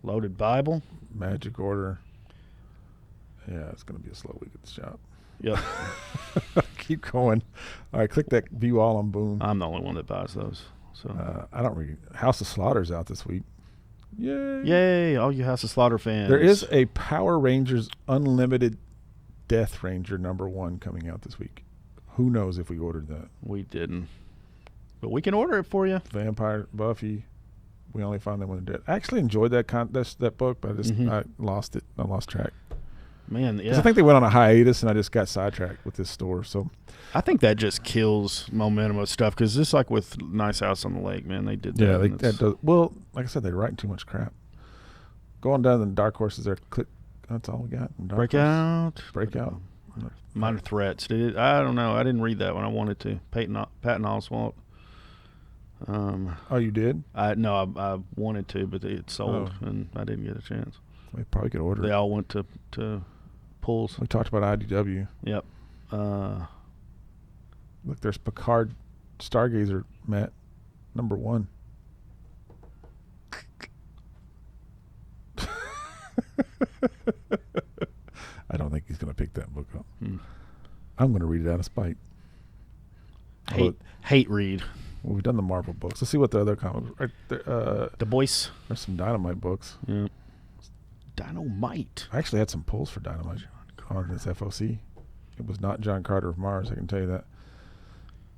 Loaded Bible, Magic Order. Yeah, it's going to be a slow week at the shop. Yep. Keep going. All right, click that view all on Boom. I'm the only one that buys those. So I don't read. House of Slaughter's out this week. Yay! Yay! All you House of Slaughter fans. There is a Power Rangers Unlimited Death Ranger #1 coming out this week. Who knows if we ordered that? We didn't, but we can order it for you. Vampire Buffy. We only find them when they're dead. I actually enjoyed that book, but I lost it. I lost track. Man, yeah. I think they went on a hiatus, and I just got sidetracked with this store. So I think that just kills momentum of stuff because just like with Nice House on the Lake, man, they did that. Yeah, that does. Well, like I said, they're writing too much crap. Going down the Dark Horses there. Click. That's all we got. Breakout. Minor Threats. I don't know. I didn't read that one. I wanted to. Patton Oswalt. Oh, you did? I wanted to, but it sold, and I didn't get a chance. We probably could order. They all went to pulls. We talked about IDW. Yep. Look, there's Picard Stargazer, Matt, #1. I don't think he's going to pick that book up. I'm going to read it out of spite. Hate read. Well, we've done the Marvel books. Let's see what the other comics. The Boys. There's some Dynamite books. Yeah. Dynamite. I actually had some pulls for Dynamite on this FOC. It was not John Carter of Mars, I can tell you that.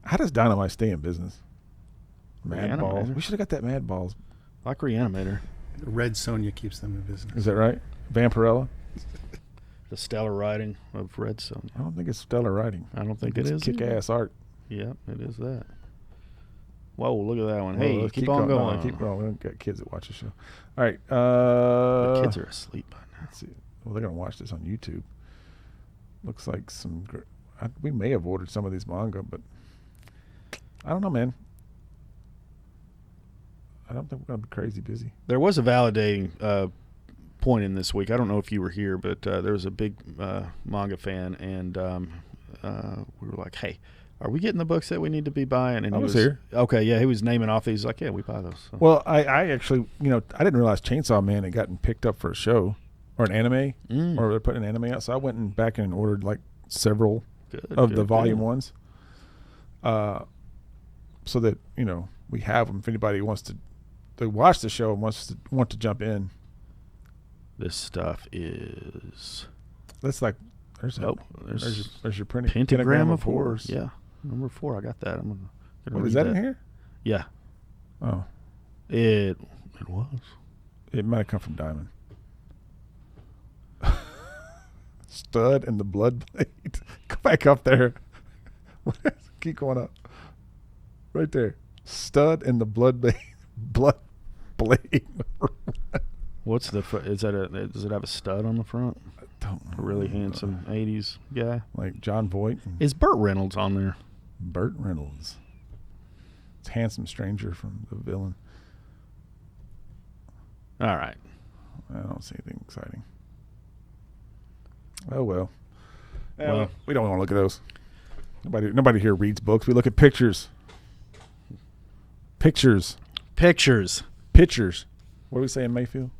How does Dynamite stay in business? Mad Balls. We should have got that Mad Balls. Like Reanimator. Red Sonja keeps them in business. Is that right? Vampirella? The stellar writing of Red Sonja. I don't think it's stellar writing. I don't think it is. Kick-ass art. Yep, it is that. Whoa, look at that one. Well, hey, keep on going. No, keep going. We don't got kids that watch the show. All right. The kids are asleep by now. Let's see. Well, they're going to watch this on YouTube. Looks like we may have ordered some of these manga, but I don't know, man. I don't think we're going to be crazy busy. There was a validating point in this week. I don't know if you were here, but there was a big manga fan, and we were like, hey, are we getting the books that we need to be buying? And I was here. Okay, yeah, he was naming off these. Like, yeah, we buy those. So. Well, I actually, I didn't realize Chainsaw Man had gotten picked up for a show or an anime, or they're putting an anime out. So I went back and ordered like several of the volume ones. so that we have them if anybody wants to watch the show and want to jump in. This stuff is. That's like there's your printing pentagram of horrors. Yeah, number 4. I got that. I'm gonna. Is that in here? Yeah. Oh, it was. It might have come from Diamond. Stud and the blood blade. Go back up there. Keep going up. Right there. Stud and the blood blade. Blood blade. What's the? Does it have a stud on the front? I don't know. A really handsome '80s guy, like John Voight. Is Burt Reynolds on there? Burt Reynolds. It's handsome stranger from The Villain. All right. I don't see anything exciting. Oh well. Well, we don't want to look at those. Nobody here reads books. We look at pictures. Pictures. What do we say in Mayfield?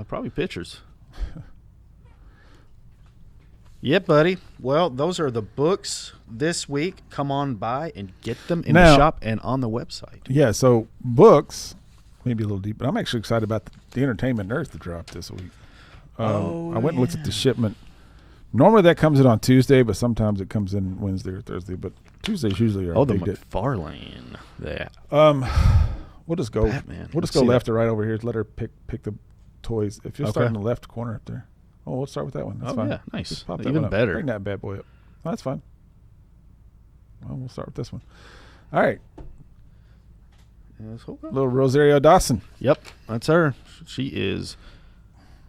Probably pictures. Yep, buddy. Well, those are the books this week. Come on by and get them in the shop and on the website. Yeah, so books, maybe a little deep, but I'm actually excited about the Entertainment Nurse that dropped this week. I went and looked at the shipment. Normally that comes in on Tuesday, but sometimes it comes in Wednesday or Thursday. But Tuesdays usually are. The McFarlane. That. We'll just go. Batman. We'll just go left or right over here. Let her pick the toys. If you'll start in the left corner up there. Oh, we'll start with that one. That's fine. Yeah, nice. Just pop that Even one up. better. Bring that bad boy up. Oh, that's fine. Well, we'll start with this one. All right. Little Rosario Dawson. Yep, that's her. She's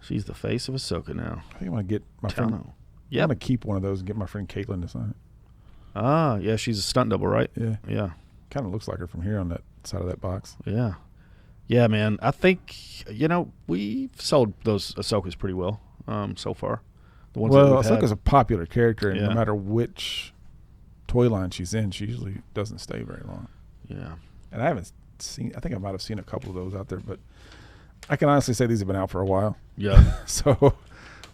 the face of Ahsoka now. I think I'm gonna get my friend. Yeah, I'm gonna keep one of those and get my friend Caitlin to sign it. Ah, yeah, she's a stunt double, right? Yeah. Kind of looks like her from here on that side of that box. Yeah. Yeah, man. I think we've sold those Ahsokas pretty well so far. The ones Ahsoka's a popular character, and no matter which toy line she's in, she usually doesn't stay very long. Yeah. And I think I might have seen a couple of those out there, but I can honestly say these have been out for a while. Yeah. So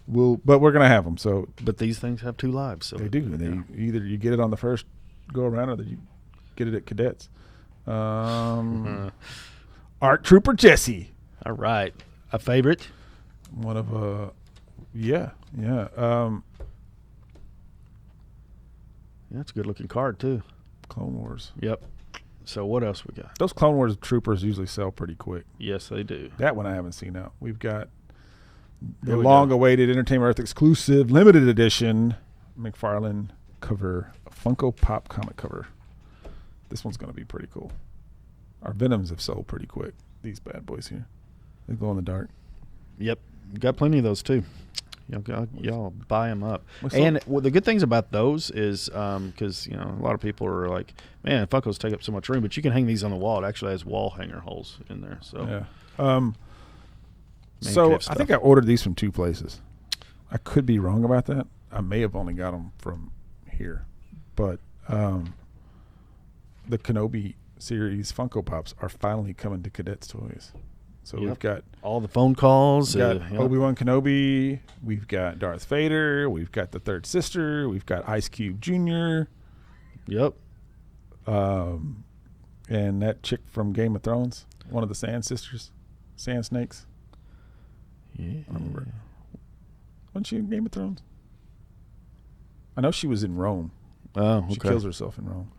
but we're gonna have them. So, but these things have 2 lives. So they do. Either you get it on the first go around, or you get it at Cadets. Art Trooper Jesse. All right, a favorite. One of yeah. That's a good looking card too. Clone Wars. Yep. So what else we got? Those Clone Wars troopers usually sell pretty quick. Yes, they do. That one I haven't seen out. We've got the long-awaited Entertainment Earth exclusive limited edition McFarlane cover, a Funko Pop comic cover. This one's going to be pretty cool. Our Venoms have sold pretty quick. These bad boys here. They glow in the dark. Yep. Got plenty of those too. Y'all buy them up. And the good things about those is because a lot of people are like, man, Funkos take up so much room, but you can hang these on the wall. It actually has wall hanger holes in there. So yeah. So I think I ordered these from 2 places. I could be wrong about that. I may have only got them from here, but the Kenobi series Funko Pops are finally coming to Cadets Toys. So we've got all the phone calls. We've got Obi-Wan Kenobi. We've got Darth Vader. We've got the Third Sister. We've got Ice Cube Jr. Yep. And that chick from Game of Thrones, one of the Sand Sisters, Sand Snakes. Yeah. I remember. Wasn't she in Game of Thrones? I know she was in Rome. Oh, okay. She kills herself in Rome.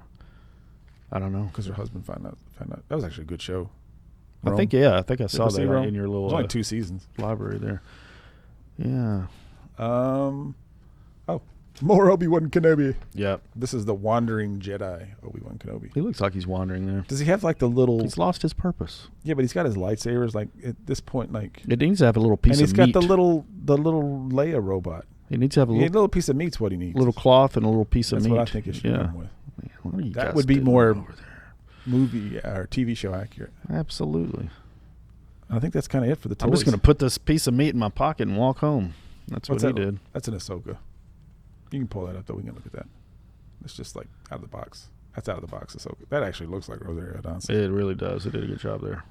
I don't know. Because her husband found out. That was actually a good show. Rome. I think I saw that in your little. It was only 2 seasons. Library there. Yeah. More Obi-Wan Kenobi. Yep. This is the Wandering Jedi Obi-Wan Kenobi. He looks like he's wandering there. Does he have like the little? He's lost his purpose. Yeah, but he's got his lightsabers. Like at this point, like it needs to have a little piece of meat. And he's got the little Leia robot. He needs to have a little piece of meat's what he needs. A little cloth and a little piece of meat. That's what I think it should come with. Man, that would be more movie or TV show accurate. Absolutely. I think that's kind of it for the toys. I'm just going to put this piece of meat in my pocket and walk home. That's what he did. That's an Ahsoka. You can pull that up, though. We can look at that. It's just like out of the box. That's out of the box Ahsoka. That actually looks like Rosario Dawson. It really does. It did a good job there.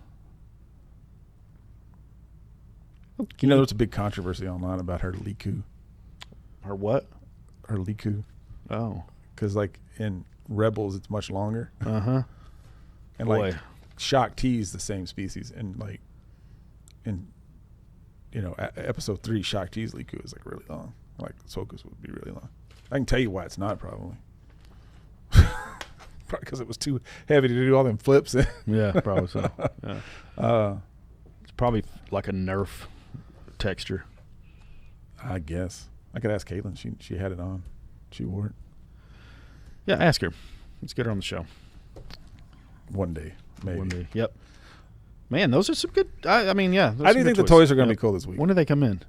Okay. You know, there's a big controversy online about her Liku. Her what? Her Liku. Oh. Because, like, in Rebels, it's much longer. Uh-huh. And Boy. like Shock T is the same species, and like in episode 3, Shock T's Liku is like really long. Like Soka's would be really long. I can tell you why it's not, probably. Probably because it was too heavy to do all them flips. Yeah, probably so. Yeah. It's probably like a Nerf texture. I guess I could ask Caitlin. She had it on. She wore it. Yeah, ask her. Let's get her on the show. One day, maybe. One day. Yep. Man, those are some good. I mean, yeah. I do think the toys are going to be cool this week. When do they come in?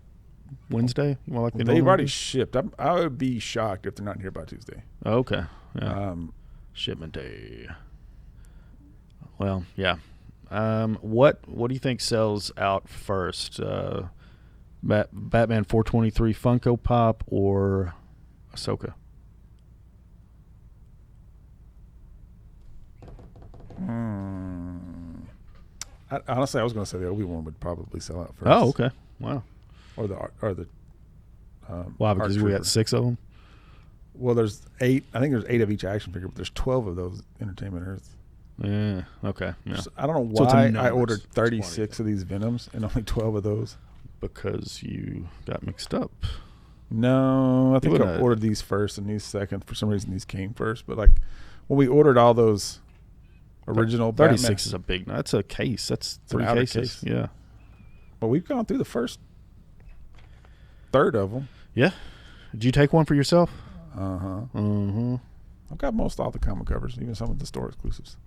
Wednesday? Well, like they've already shipped. I would be shocked if they're not here by Tuesday. Oh, okay. Yeah. Shipment day. Well, yeah. What do you think sells out first? Batman 423 Funko Pop or Ahsoka? Honestly, I was going to say the Obi-Wan would probably sell out first. Oh, okay. Wow. Or the Wow, because we got 6 of them. Well, there's 8. I think there's 8 of each action figure, but there's 12 of those Entertainment Earth. Yeah. Okay. Yeah. I don't know why I ordered 36 of these Venoms and only 12 of those. Because you got mixed up. No, I think I ordered these first and these second. For some reason, these came first. But like when we ordered all those original 36 Batman, is a big. That's a case. That's 3 cases. Case. Yeah. But we've gone through the first third of them. Yeah. Did you take one for yourself? Uh-huh. Mm-hmm. I've got most all the comic covers, even some of the store exclusives.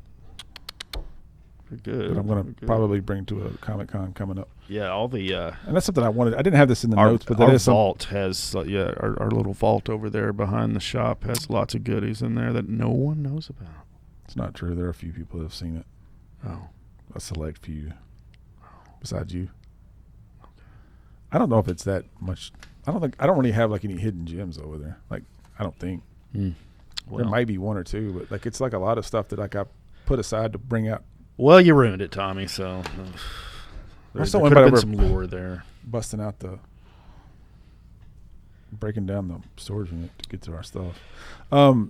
Pretty good. That I'm going to probably bring to a Comic-Con coming up. Yeah, all the... and that's something I wanted. I didn't have this in the notes, but our vault has... our little vault over there behind the shop has lots of goodies in there that no one knows about. It's not true. There are a few people that have seen it. Oh. A select few. Besides you. Okay. I don't know if it's that much... I don't really have like any hidden gems over there. Like, I don't think. Well, there might be 1 or 2, but like it's like a lot of stuff that like I put aside to bring out. Well, you ruined it, Tommy. So there could have been some lore there. Busting out breaking down the storage unit to get to our stuff.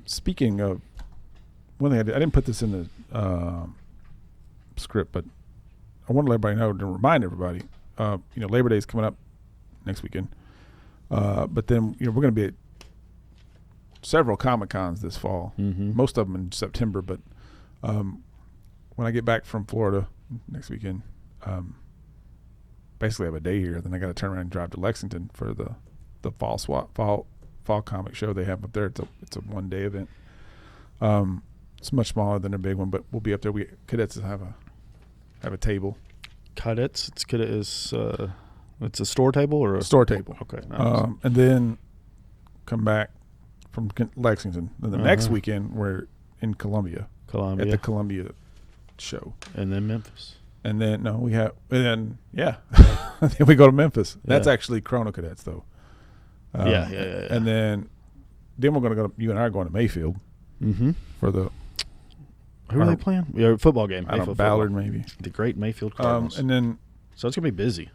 Speaking of one thing, I didn't put this in the script, but I want to let everybody know to remind everybody. Labor Day is coming up next weekend. But then we're going to be at several Comic-Cons this fall. Mm-hmm. Most of them in September. But when I get back from Florida next weekend, basically I have a day here. Then I got to turn around and drive to Lexington for the fall comic show they have up there. It's a 1-day event. It's much smaller than a big one, but we'll be up there. Cadets have a table. Cadets. It's a store table or a store table. Okay. Nice. And then come back from Lexington. Then the next weekend we're in Columbia at the Columbia show. And then Memphis. And then then we go to Memphis. That's actually Chrono Cadets though. Yeah. And then we're going to go. You and I are going to Mayfield for the. Who are they playing? Yeah, football game. I don't know, Ballard maybe. The great Mayfield Cardinals. And then. So it's going to be busy.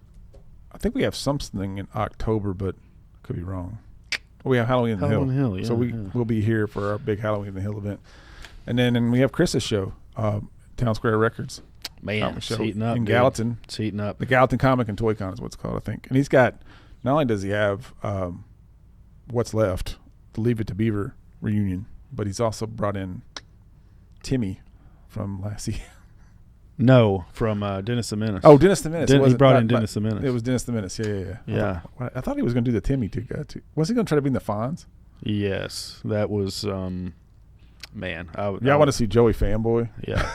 I think we have something in October, but could be wrong. We have Halloween in the Hill. Yeah, so we'll be here for our big Halloween in the Hill event. And then we have Chris's show, Town Square Records. Man, it's heating up. In Gallatin. It's heating up. The Gallatin Comic and Toy Con is what it's called, I think. And he's got, not only does he have What's Left, the Leave It to Beaver reunion, but he's also brought in Timmy from Lassie. No, from Dennis the Menace. Oh, Dennis the Menace. He brought in Dennis the Menace. It was Dennis the Menace. Yeah. I thought he was going to do the Timmy guy too. Was he going to try to bring the Fonz? Yes, that was man. I want Yeah.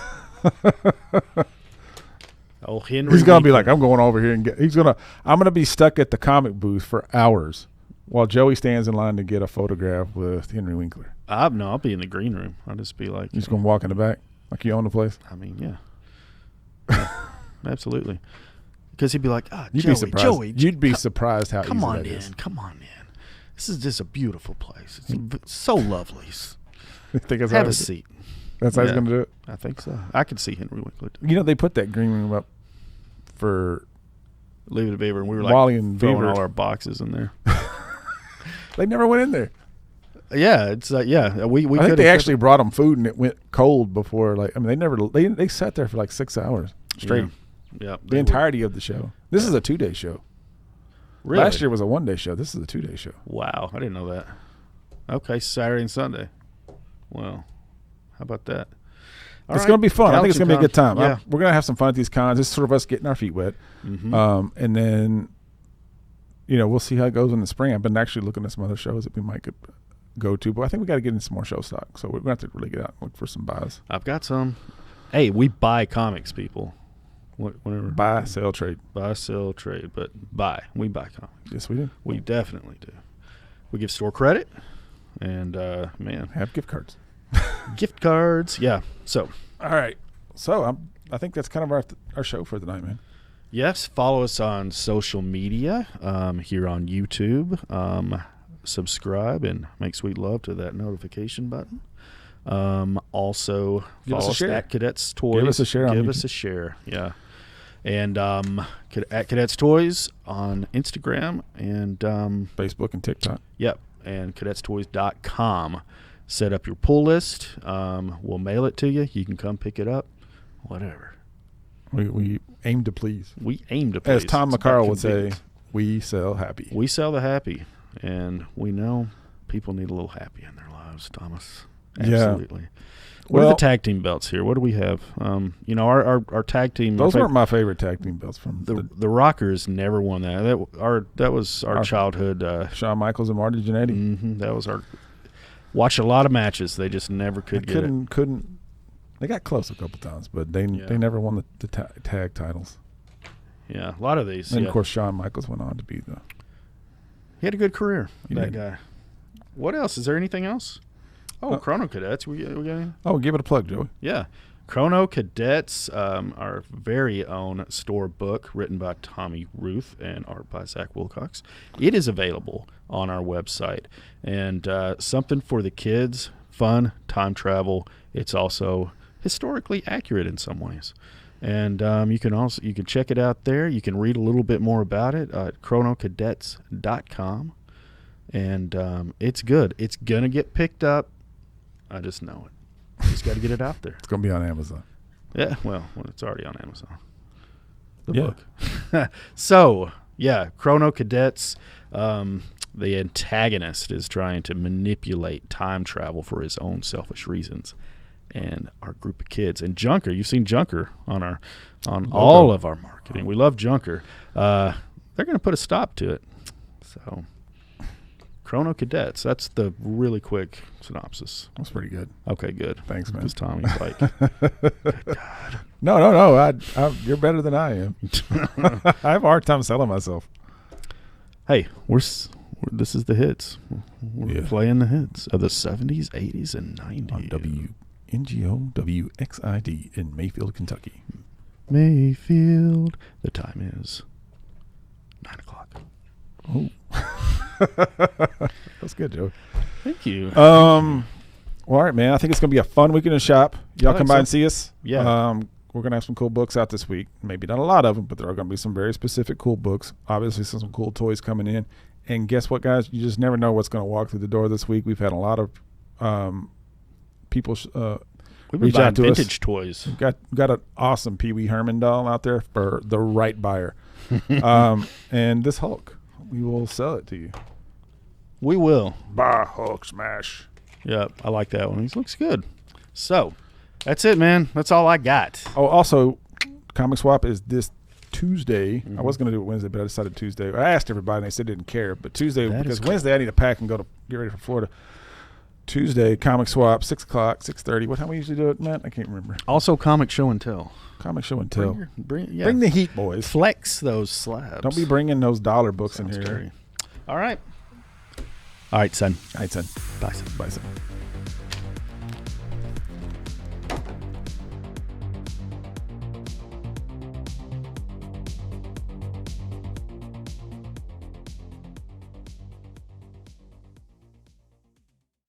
Oh, Henry. He's going to be like, I'm going over here and I'm going to be stuck at the comic booth for hours while Joey stands in line to get a photograph with Henry Winkler. I'll be in the green room. I'll just be like, you're just going to walk in the back like you own the place. I mean, yeah. Absolutely, because he'd be like, you'd be surprised. Joey, you'd be surprised how come easy on that in, is. come on in. This is just a beautiful place. It's so lovely. Have a seat. That's how he's going to do it. I think so. I could see Henry Winkler too. They put that green room up for Leave It to Beaver, and we were like Wally and throwing Beaver. all our boxes in there. They never went in there. Yeah, it's we I think they actually brought them food and it went cold before. Like, I mean, they sat there for like 6 hours straight. Yeah, the entirety of the show. This is a 2-day show. Really? Last year was a 1-day show. This is a 2-day show. Wow, I didn't know that. Okay, Saturday and Sunday. Well, how about that? It's going to be fun. I think it's going to be a good time. Yeah. We're going to have some fun at these cons. This is sort of us getting our feet wet. Mm-hmm. And then, we'll see how it goes in the spring. I've been actually looking at some other shows that we might could go to, but I think we got to get in some more show stock. So we're going to have to really get out and look for some buys. I've got some. Hey, we buy comics, people. Whatever. Buy, sell, trade. Buy, sell, trade, but buy. We buy comics. Yes, we do. We definitely do. We give store credit, and man, have gift cards. Gift cards, yeah. So, all right. So I think that's kind of our show for tonight, man. Yes, follow us on social media here on YouTube. Subscribe and make sweet love to that notification button. Also, follow us at Cadets Toys. Give us a share. Give us a share. Yeah. And at Cadets Toys on Instagram and Facebook and TikTok. Yep. And cadetstoys.com. Set up your pull list. We'll mail it to you. You can come pick it up. Whatever. We aim to please. We aim to please. As Tom McCarl would say, we sell happy. We sell the happy. And we know people need a little happy in their lives, Thomas. Absolutely. Yeah. What are the tag team belts here? What do we have? Our tag team. Those weren't my favorite tag team belts from the Rockers. Never won that. That was our childhood. Shawn Michaels and Marty Jannetty. Mm-hmm, that was our. Watched a lot of matches. They just never couldn't. They got close a couple times, but they never won the tag titles. Yeah, a lot of these. And of course, Shawn Michaels went on to be the. He had a good career. He that did. Guy. What else? Is there anything else? Oh, Chrono Cadets. We got anything? Oh, give it a plug, Joey. Yeah. Chrono Cadets, our very own store book written by Tommy Ruth and art by Zach Wilcox. It is available on our website. And something for the kids, fun, time travel. It's also historically accurate in some ways. And you can check it out there. You can read a little bit more about it at chronocadets.com. And it's good. It's going to get picked up. I just know it. Just got to get it out there. It's going to be on Amazon. Yeah, well, it's already on Amazon. The book. So, Chrono Cadets, the antagonist is trying to manipulate time travel for his own selfish reasons. And our group of kids. And Junker, you've seen Junker on all of our marketing. We love Junker. They're going to put a stop to it. So, Chrono Cadets. That's the really quick synopsis. That's pretty good. Okay, good. Thanks, man. Because Tommy's like, good God. No. You're better than I am. I have a hard time selling myself. Hey, this is the hits. We're playing the hits of the 70s, 80s, and 90s. On WNGO WXID in Mayfield, Kentucky. Mayfield. The time is 9 o'clock. Oh. That's good, Joe. Thank you. Well, all right, man. I think it's going to be a fun weekend in the shop. Y'all come by and see us. Yeah. We're going to have some cool books out this week. Maybe not a lot of them, but there are going to be some very specific cool books. Obviously, some cool toys coming in. And guess what, guys? You just never know what's going to walk through the door this week. We've had a lot of people reach out to vintage toys. We've got an awesome Pee Wee Herman doll out there for the right buyer. And this Hulk, we will sell it to you. We will. Buy Hulk smash. Yep, I like that one. He looks good. So, that's it, man. That's all I got. Oh, also, Comic Swap is this Tuesday. I was going to do it Wednesday, but I decided Tuesday. I asked everybody, and they said they didn't care. But Tuesday, because Wednesday I need to pack and get ready for Florida. Tuesday, Comic Swap, 6 o'clock, 6:30. What time we usually do it, Matt? I can't remember. Also, Comic Show and Tell. Comic Show and Tell. Bring the heat, boys. Flex those slabs. Don't be bringing those dollar books in here. Scary. All right. All right, son. All right, son. Bye, son. Bye, son.